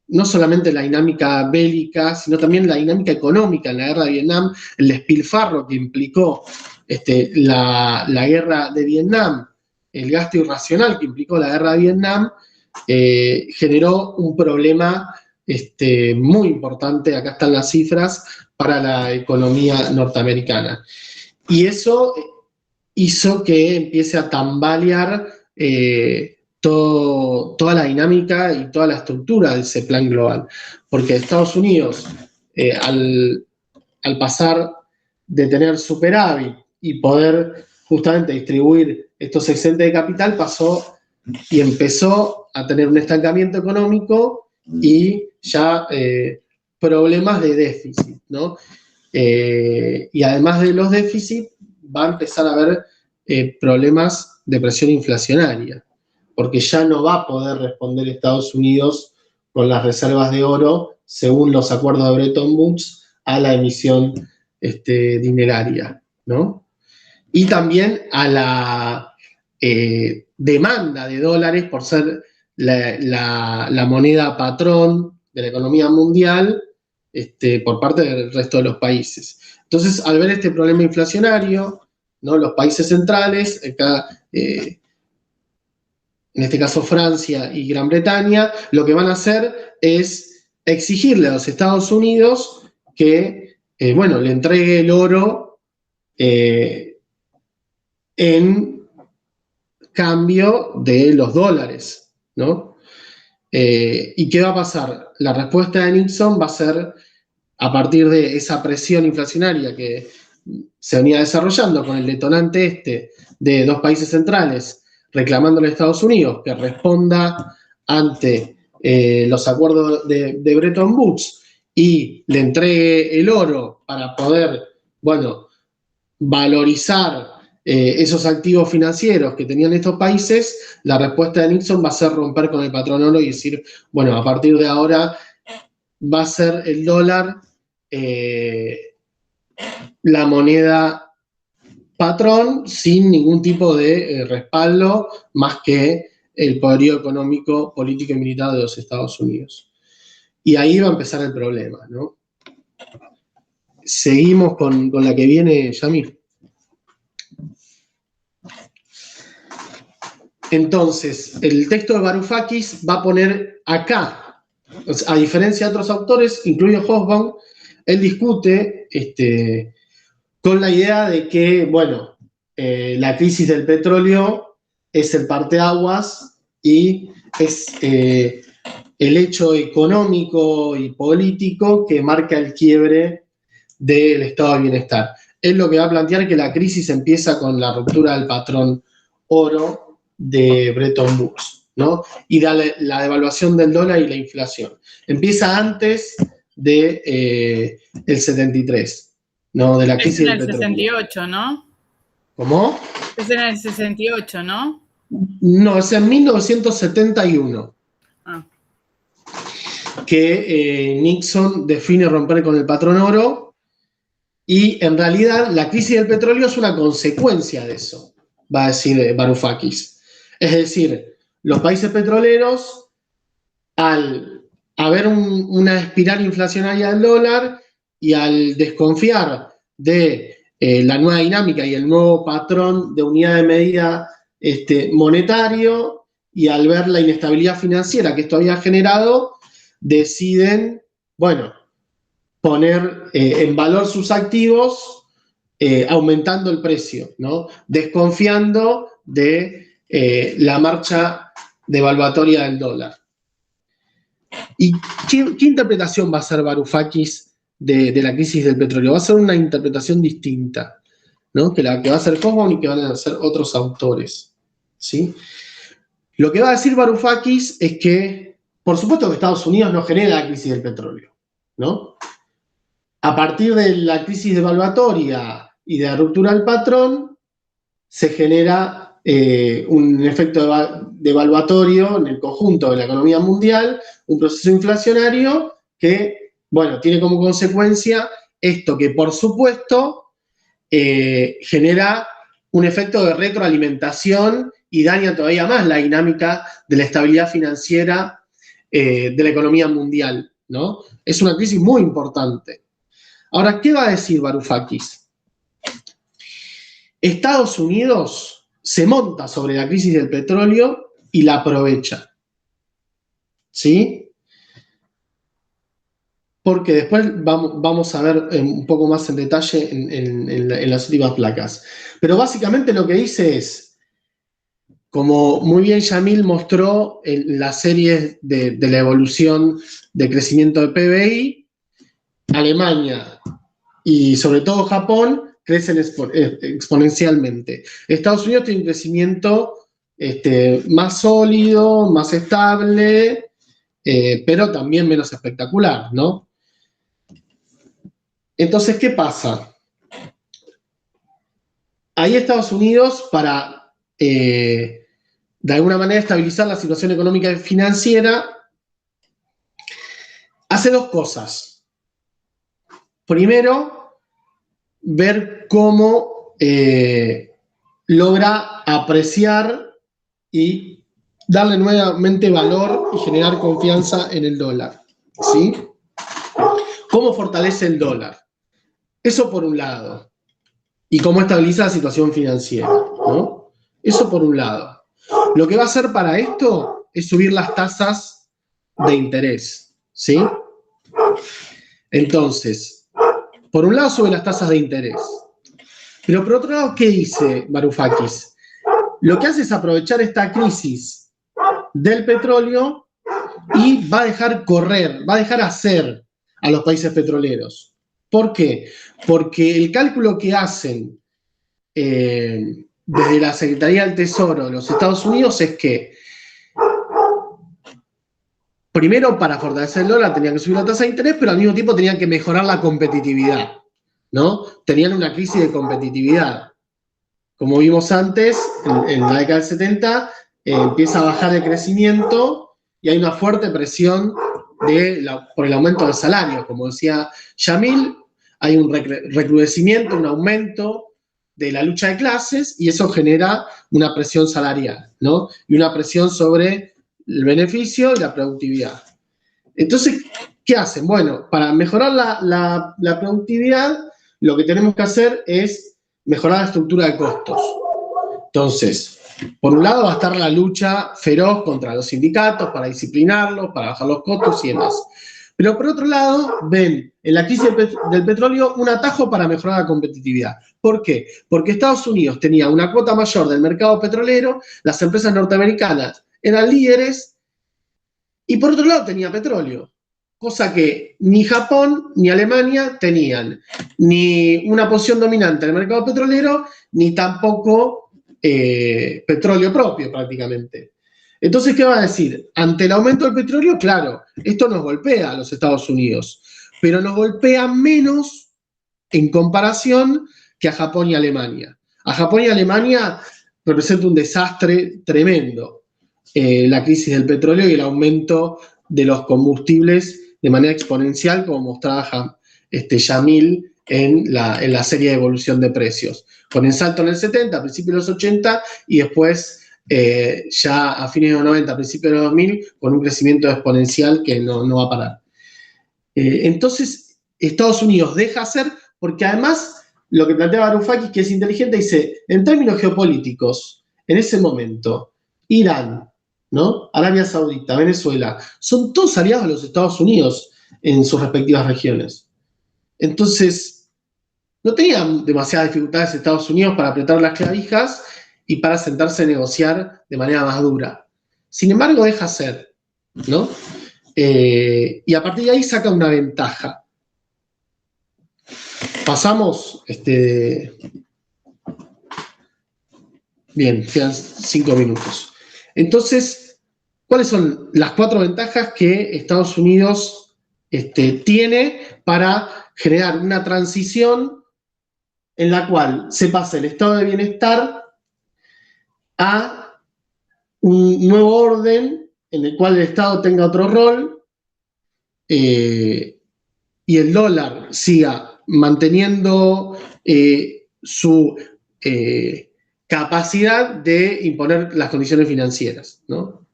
no solamente la dinámica bélica, sino también la dinámica económica en la guerra de Vietnam, el despilfarro que implicó la guerra de Vietnam, el gasto irracional que implicó la guerra de Vietnam, generó un problema muy importante, acá están las cifras, para la economía norteamericana. Y eso hizo que empiece a tambalear toda la dinámica y toda la estructura de ese plan global. Porque Estados Unidos, al pasar de tener superávit y poder justamente distribuir estos excedentes de capital, pasó y empezó a tener un estancamiento económico y ya problemas de déficit, ¿no? Y además de los déficits, va a empezar a haber problemas de presión inflacionaria, porque ya no va a poder responder Estados Unidos con las reservas de oro, según los acuerdos de Bretton Woods, a la emisión dineraria, ¿no? Y también a la demanda de dólares por ser la moneda patrón de la economía mundial por parte del resto de los países. Entonces, al ver este problema inflacionario, ¿no? Los países centrales, acá, en este caso Francia y Gran Bretaña, lo que van a hacer es exigirle a los Estados Unidos que, le entregue el oro en cambio de los dólares, ¿no? ¿Y qué va a pasar? La respuesta de Nixon va a ser, a partir de esa presión inflacionaria que se venía desarrollando con el detonante de dos países centrales reclamándole a Estados Unidos que responda ante los acuerdos de Bretton Woods y le entregue el oro para poder, valorizar esos activos financieros que tenían estos países. La respuesta de Nixon va a ser romper con el patrón oro y decir, a partir de ahora va a ser el dólar la moneda patrón sin ningún tipo de respaldo más que el poderío económico, político y militar de los Estados Unidos. Y ahí va a empezar el problema, ¿no? Seguimos con la que viene, Yamil. Entonces, el texto de Varoufakis va a poner acá, a diferencia de otros autores, incluido Hobsbawm, él discute con la idea de que, la crisis del petróleo es el parteaguas y es el hecho económico y político que marca el quiebre del estado de bienestar. Él lo que va a plantear es que la crisis empieza con la ruptura del patrón oro de Bretton Woods, ¿no? Y la devaluación del dólar y la inflación. Empieza antes de el 73, ¿no? De la crisis del petróleo. Es en el 68, ¿no? ¿Cómo? Es en el 68, ¿no? No, es en 1971. Ah. Que Nixon define romper con el patrón oro y en realidad la crisis del petróleo es una consecuencia de eso, va a decir Varoufakis. Es decir, los países petroleros, al haber una espiral inflacionaria del dólar y al desconfiar de la nueva dinámica y el nuevo patrón de unidad de medida monetario y al ver la inestabilidad financiera que esto había generado, deciden, poner en valor sus activos aumentando el precio, ¿no? Desconfiando de la marcha devaluatoria del dólar. ¿Y qué interpretación va a hacer Varoufakis de la crisis del petróleo? Va a ser una interpretación distinta, ¿no? Que la que va a hacer Hobsbawm y que van a hacer otros autores, ¿sí? Lo que va a decir Varoufakis es que, por supuesto que Estados Unidos no genera la crisis del petróleo, ¿no? A partir de la crisis devaluatoria y de la ruptura del patrón, se genera un efecto devaluatorio en el conjunto de la economía mundial, un proceso inflacionario que, tiene como consecuencia esto que, por supuesto, genera un efecto de retroalimentación y daña todavía más la dinámica de la estabilidad financiera de la economía mundial, ¿no? Es una crisis muy importante. Ahora, ¿qué va a decir Varoufakis? Estados Unidos se monta sobre la crisis del petróleo y la aprovecha, ¿sí? Porque después vamos a ver un poco más en detalle en las últimas placas. Pero básicamente lo que dice es, como muy bien Yamil mostró en la serie de la evolución de crecimiento de PBI, Alemania y sobre todo Japón crecen exponencialmente. Estados Unidos tiene un crecimiento más sólido, más estable, pero también menos espectacular, ¿no? Entonces, ¿qué pasa? Ahí Estados Unidos, para de alguna manera estabilizar la situación económica y financiera, hace dos cosas. Primero, ver cómo logra apreciar y darle nuevamente valor y generar confianza en el dólar, ¿sí? ¿Cómo fortalece el dólar? Eso por un lado. Y cómo estabiliza la situación financiera, ¿no? Eso por un lado. Lo que va a hacer para esto es subir las tasas de interés, ¿sí? Entonces, por un lado sube las tasas de interés. Pero por otro lado, ¿qué dice Varoufakis? Lo que hace es aprovechar esta crisis del petróleo y va a dejar correr, va a dejar hacer a los países petroleros. ¿Por qué? Porque el cálculo que hacen desde la Secretaría del Tesoro de los Estados Unidos es que primero, para fortalecer el dólar, tenían que subir la tasa de interés, pero al mismo tiempo tenían que mejorar la competitividad, ¿no? Tenían una crisis de competitividad. Como vimos antes, en la década del 70, empieza a bajar el crecimiento y hay una fuerte presión por el aumento del salario. Como decía Yamil, hay un recrudecimiento, un aumento de la lucha de clases y eso genera una presión salarial, ¿no? Y una presión sobre el beneficio y la productividad. Entonces, ¿qué hacen? Bueno, para mejorar la productividad, lo que tenemos que hacer es mejorar la estructura de costos. Entonces, por un lado va a estar la lucha feroz contra los sindicatos para disciplinarlos, para bajar los costos y demás. Pero por otro lado, ven en la crisis del petróleo un atajo para mejorar la competitividad. ¿Por qué? Porque Estados Unidos tenía una cuota mayor del mercado petrolero, las empresas norteamericanas eran líderes, y por otro lado tenía petróleo, cosa que ni Japón ni Alemania tenían, ni una posición dominante en el mercado petrolero, ni tampoco petróleo propio prácticamente. Entonces, ¿qué va a decir? Ante el aumento del petróleo, claro, esto nos golpea a los Estados Unidos, pero nos golpea menos en comparación que a Japón y Alemania. A Japón y Alemania representa un desastre tremendo la crisis del petróleo y el aumento de los combustibles de manera exponencial, como mostraba Yamil en la serie de evolución de precios. Con el salto en el 70, a principios de los 80, y después ya a fines de los 90, a principios de los 2000, con un crecimiento exponencial que no va a parar. Entonces, Estados Unidos deja hacer, porque además, lo que plantea Varoufakis, que es inteligente, dice, en términos geopolíticos, en ese momento, Irán, ¿no? Arabia Saudita, Venezuela, son todos aliados de los Estados Unidos en sus respectivas regiones. Entonces, no tenían demasiadas dificultades Estados Unidos para apretar las clavijas y para sentarse a negociar de manera más dura. Sin embargo, deja hacer, ¿no? Y a partir de ahí saca una ventaja. Pasamos, bien, quedan 5 minutos. Entonces, ¿cuáles son las 4 ventajas que Estados Unidos tiene para generar una transición en la cual se pasa el estado de bienestar a un nuevo orden en el cual el Estado tenga otro rol y el dólar siga manteniendo su capacidad de imponer las condiciones financieras, ¿no?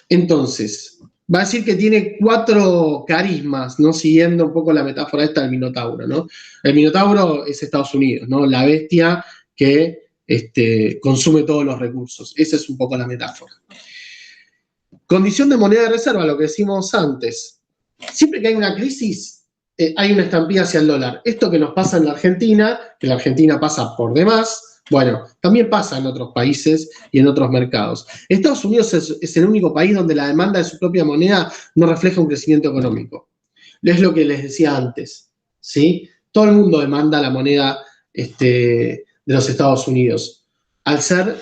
Entonces, va a decir que tiene 4 carismas, ¿no? Siguiendo un poco la metáfora esta del Minotauro, ¿no? El Minotauro es Estados Unidos, ¿no? La bestia que consume todos los recursos. Esa es un poco la metáfora. Condición de moneda de reserva, lo que decimos antes. Siempre que hay una crisis, hay una estampida hacia el dólar. Esto que nos pasa en la Argentina, que la Argentina pasa por demás, bueno, también pasa en otros países y en otros mercados. Estados Unidos es el único país donde la demanda de su propia moneda no refleja un crecimiento económico. Es lo que les decía antes, ¿sí? Todo el mundo demanda la moneda de los Estados Unidos, al ser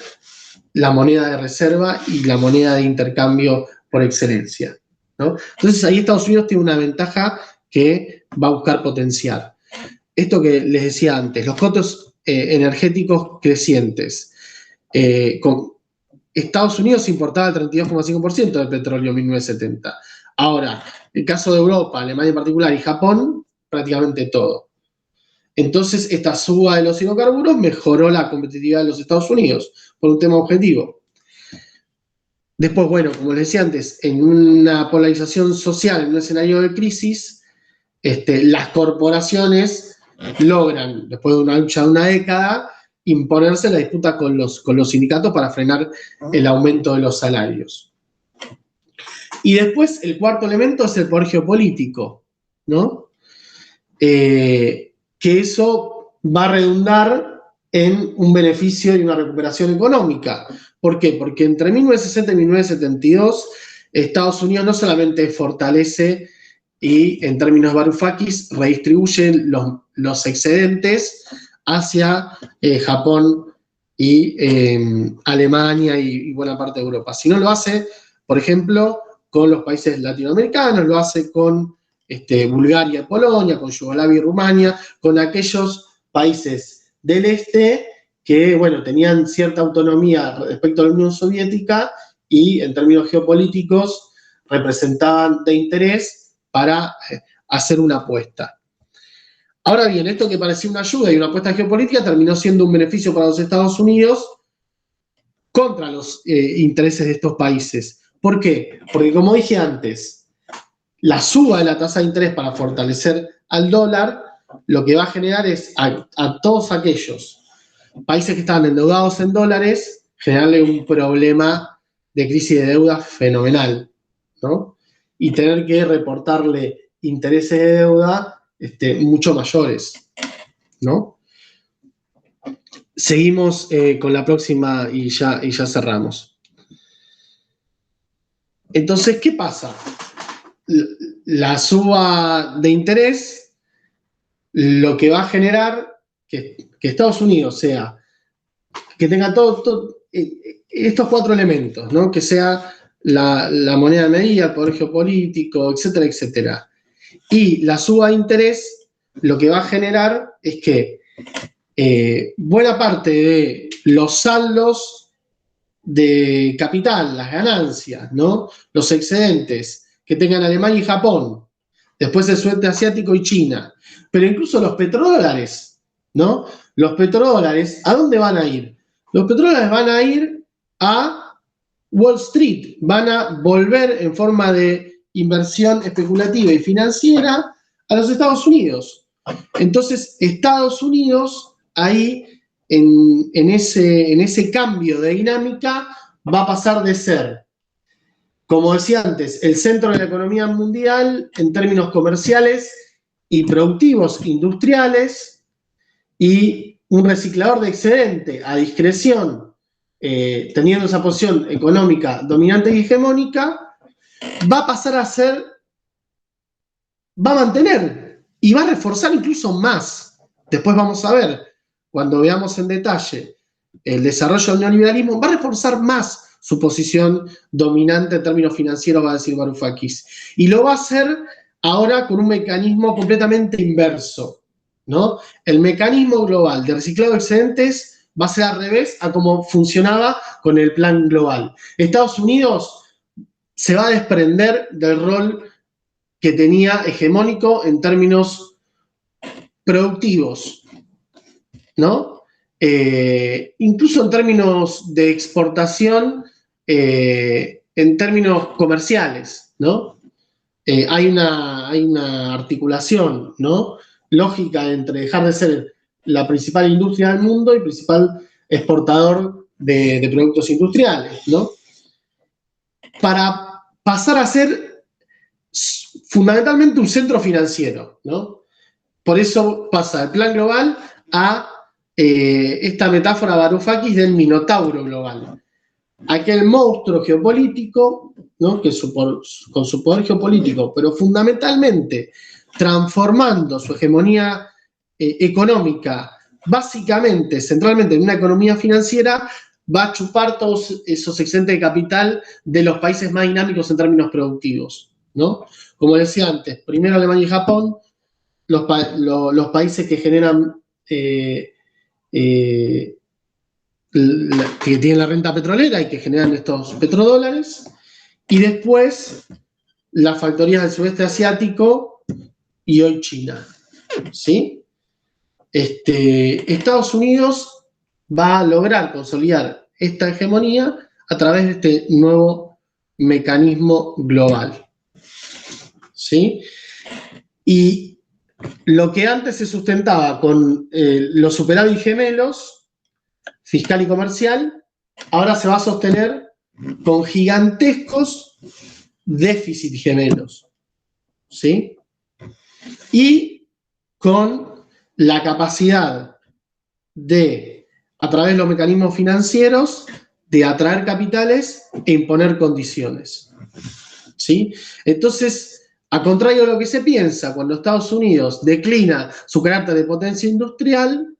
la moneda de reserva y la moneda de intercambio por excelencia, ¿no? Entonces ahí Estados Unidos tiene una ventaja que va a buscar potenciar. Esto que les decía antes, los costos energéticos crecientes, Estados Unidos importaba el 32,5% del petróleo en 1970. Ahora, el caso de Europa, Alemania en particular y Japón, prácticamente todo. Entonces, esta suba de los hidrocarburos mejoró la competitividad de los Estados Unidos por un tema objetivo. Después, bueno, como les decía antes, en una polarización social, en un escenario de crisis, las corporaciones logran, después de una lucha de una década, imponerse en la disputa con los sindicatos para frenar el aumento de los salarios. Y después, el cuarto elemento es el poder geopolítico, ¿no? Que eso va a redundar en un beneficio y una recuperación económica. ¿Por qué? Porque entre 1960 y 1972, Estados Unidos no solamente fortalece y, en términos Varoufakis, redistribuye los excedentes hacia Japón y Alemania y buena parte de Europa, sino lo hace, por ejemplo, con los países latinoamericanos, lo hace con Bulgaria y Polonia, con Yugoslavia y Rumania, con aquellos países del este que, bueno, tenían cierta autonomía respecto a la Unión Soviética y, en términos geopolíticos, representaban de interés para hacer una apuesta. Ahora bien, esto que parecía una ayuda y una apuesta geopolítica terminó siendo un beneficio para los Estados Unidos contra los intereses de estos países. ¿Por qué? Porque, como dije antes, la suba de la tasa de interés para fortalecer al dólar, lo que va a generar es a todos aquellos países que estaban endeudados en dólares, generarle un problema de crisis de deuda fenomenal, ¿no? Y tener que reportarle intereses de deuda mucho mayores, ¿no? Seguimos con la próxima y ya cerramos. Entonces, ¿qué pasa? La suba de interés lo que va a generar que Estados Unidos que tenga estos cuatro elementos, ¿no? Que sea la moneda de medida, el poder geopolítico, etcétera, etcétera. Y la suba de interés lo que va a generar es que buena parte de los saldos de capital, las ganancias, ¿no? Los excedentes que tengan Alemania y Japón, después el sudeste asiático y China, pero incluso los petrodólares, ¿no? Los petrodólares, ¿a dónde van a ir? Los petrodólares van a ir a Wall Street, van a volver en forma de inversión especulativa y financiera a los Estados Unidos. Entonces, Estados Unidos, ahí, en ese cambio de dinámica, va a pasar de ser, como decía antes, el centro de la economía mundial en términos comerciales y productivos industriales y un reciclador de excedente a discreción, teniendo esa posición económica dominante y hegemónica, va a pasar a ser, va a mantener y va a reforzar incluso más. Después vamos a ver, cuando veamos en detalle el desarrollo del neoliberalismo, va a reforzar más su posición dominante en términos financieros, va a decir Varoufakis. Y lo va a hacer ahora con un mecanismo completamente inverso, ¿no? El mecanismo global de reciclado de excedentes va a ser al revés a cómo funcionaba con el plan global. Estados Unidos se va a desprender del rol que tenía hegemónico en términos productivos, ¿no? Incluso en términos de exportación, en términos comerciales, ¿no? Hay una articulación, ¿no? Lógica entre dejar de ser la principal industria del mundo y principal exportador de productos industriales, ¿no? Para pasar a ser fundamentalmente un centro financiero, ¿no? Por eso pasa del plan global a esta metáfora Varoufakis del minotauro global. Aquel monstruo geopolítico, ¿no? Que con su poder geopolítico, pero fundamentalmente transformando su hegemonía económica, básicamente, centralmente en una economía financiera, va a chupar todos esos excedentes de capital de los países más dinámicos en términos productivos, ¿no? Como decía antes, primero Alemania y Japón, los países que generan que tienen la renta petrolera y que generan estos petrodólares, y después las factorías del sudeste asiático y hoy China, ¿sí? Estados Unidos va a lograr consolidar esta hegemonía a través de este nuevo mecanismo global, ¿sí? Y lo que antes se sustentaba con los superávit gemelos, fiscal y comercial, ahora se va a sostener con gigantescos déficit gemelos, ¿sí? Y con la capacidad de, a través de los mecanismos financieros, de atraer capitales e imponer condiciones, ¿sí? Entonces, a contrario de lo que se piensa, cuando Estados Unidos declina su carácter de potencia industrial,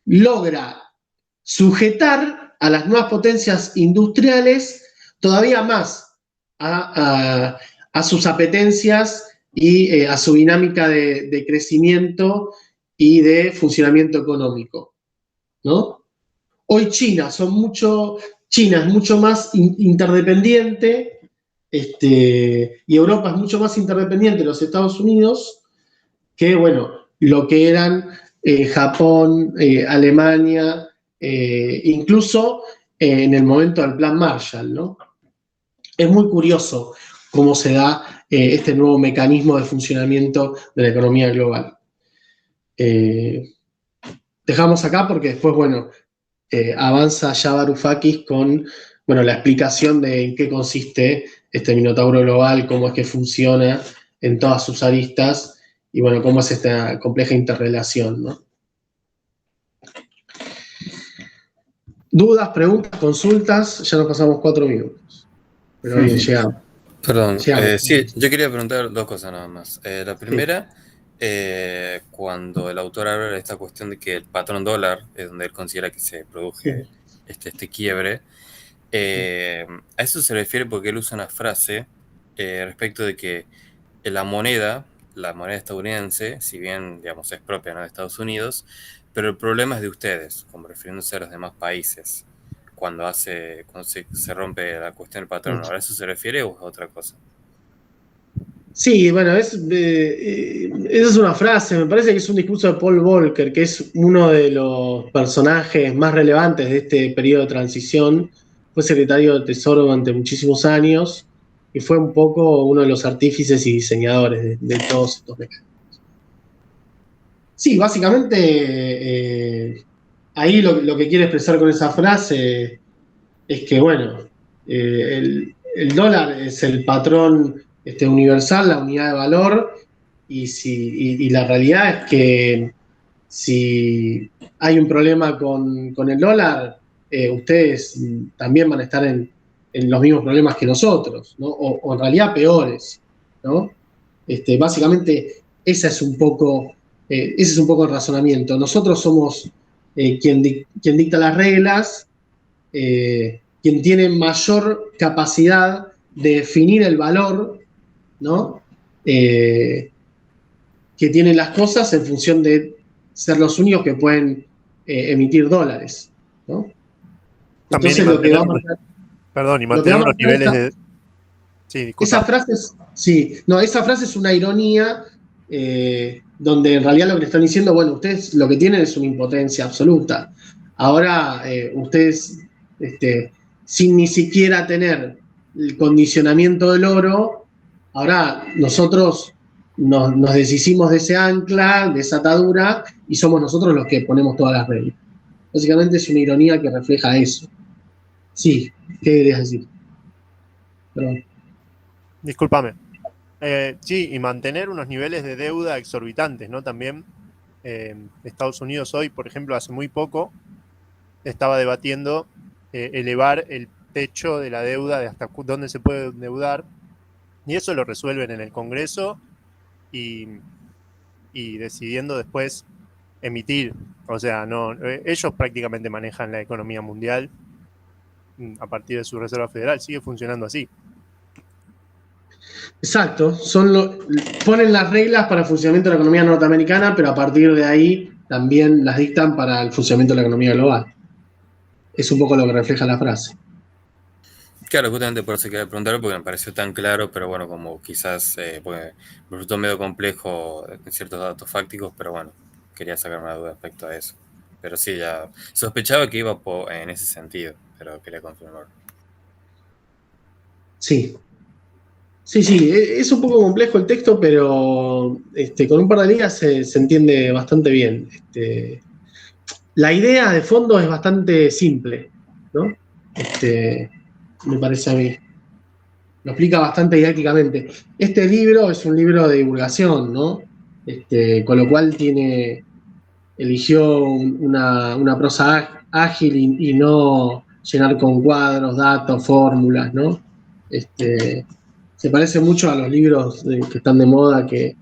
logra sujetar a las nuevas potencias industriales todavía más a sus apetencias y a su dinámica de crecimiento y de funcionamiento económico, ¿no? Hoy China es mucho más interdependiente, y Europa es mucho más interdependiente de los Estados Unidos que, bueno, lo que eran Japón, Alemania, incluso en el momento del Plan Marshall, ¿no? Es muy curioso cómo se da este nuevo mecanismo de funcionamiento de la economía global. Dejamos acá porque después, bueno, avanza ya Varoufakis con, bueno, la explicación de en qué consiste este Minotauro global, cómo es que funciona en todas sus aristas y, bueno, cómo es esta compleja interrelación, ¿no? ¿Dudas, preguntas, consultas? Ya nos pasamos 4 minutos. Pero bien, llegamos. Perdón, sí, yo quería preguntar 2 cosas nada más. La primera, cuando el autor habla de esta cuestión de que el patrón dólar es donde él considera que se produce este quiebre, a eso se refiere porque él usa una frase respecto de que la moneda estadounidense, si bien, digamos, es propia, ¿no?, de Estados Unidos, pero el problema es de ustedes, como refiriéndose a los demás países, cuando se rompe la cuestión del patrón. ¿A eso se refiere o es otra cosa? Sí, bueno, esa es una frase, me parece que es un discurso de Paul Volcker, que es uno de los personajes más relevantes de este periodo de transición. Fue secretario de Tesoro durante muchísimos años y fue un poco uno de los artífices y diseñadores de todos estos mecanismos. Sí, básicamente ahí lo que quiere expresar con esa frase es que, bueno, el dólar es el patrón universal, la unidad de valor, y la realidad es que si hay un problema con el dólar, ustedes también van a estar en los mismos problemas que nosotros, ¿no? O en realidad peores, ¿no? Básicamente ese es un poco el razonamiento. Nosotros somos quien dicta las reglas, quien tiene mayor capacidad de definir el valor, ¿no? Que tienen las cosas en función de ser los únicos que pueden emitir dólares, ¿no? También entonces lo que va a marcar, perdón, y mantener unos niveles de... Sí, disculpa. Esa frase es una ironía, donde en realidad lo que le están diciendo, bueno, ustedes lo que tienen es una impotencia absoluta. Ahora ustedes, sin ni siquiera tener el condicionamiento del oro, ahora nosotros nos deshicimos de ese ancla, de esa atadura, y somos nosotros los que ponemos todas las reglas. Básicamente es una ironía que refleja eso. Sí, ¿qué querías decir? Perdón. Discúlpame. Sí, y mantener unos niveles de deuda exorbitantes, ¿no? También Estados Unidos hoy, por ejemplo, hace muy poco, estaba debatiendo elevar el techo de la deuda, de hasta dónde se puede endeudar, y eso lo resuelven en el Congreso y decidiendo después emitir. O sea, ellos prácticamente manejan la economía mundial a partir de su Reserva Federal, sigue funcionando así. Exacto, ponen las reglas para el funcionamiento de la economía norteamericana, pero a partir de ahí también las dictan para el funcionamiento de la economía global. es un poco lo que refleja la frase. Claro, justamente por eso quería preguntar, porque me pareció tan claro, pero bueno, como quizás pues, me resultó medio complejo en ciertos datos fácticos, pero bueno, quería sacar una duda respecto a eso. Pero sí, ya sospechaba que iba en ese sentido, pero quería confirmar. Sí. Sí, es un poco complejo el texto, pero con un par de líneas se entiende bastante bien. La idea de fondo es bastante simple, ¿no? Me parece a mí. Lo explica bastante didácticamente. Este libro es un libro de divulgación, ¿no? Con lo cual eligió una prosa ágil y no llenar con cuadros, datos, fórmulas, ¿no? Se parece mucho a los libros que están de moda, que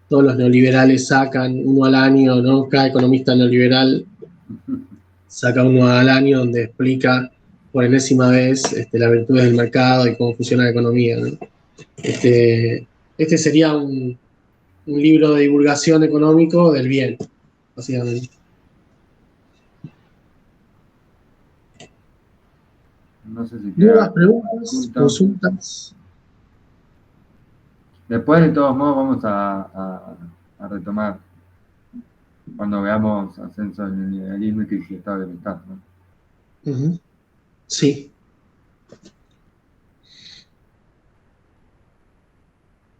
todos los neoliberales sacan uno al año, ¿no? Cada economista neoliberal saca uno al año donde explica por enésima vez las virtudes del mercado y cómo funciona la economía, ¿no? Este sería un libro de divulgación económico del bien, básicamente. No sé si ¿Dudas, queda preguntas, consultas? Después, de todos modos, vamos a retomar cuando veamos Ascenso del Neoliberalismo y Crisis de Estado de Bienestar, ¿no? Uh-huh. Sí.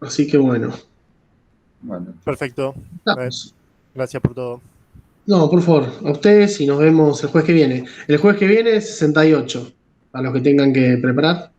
Así que bueno. Perfecto. Estamos. Gracias por todo. No, por favor, a ustedes y nos vemos el jueves que viene. El jueves que viene es 68, para los que tengan que preparar.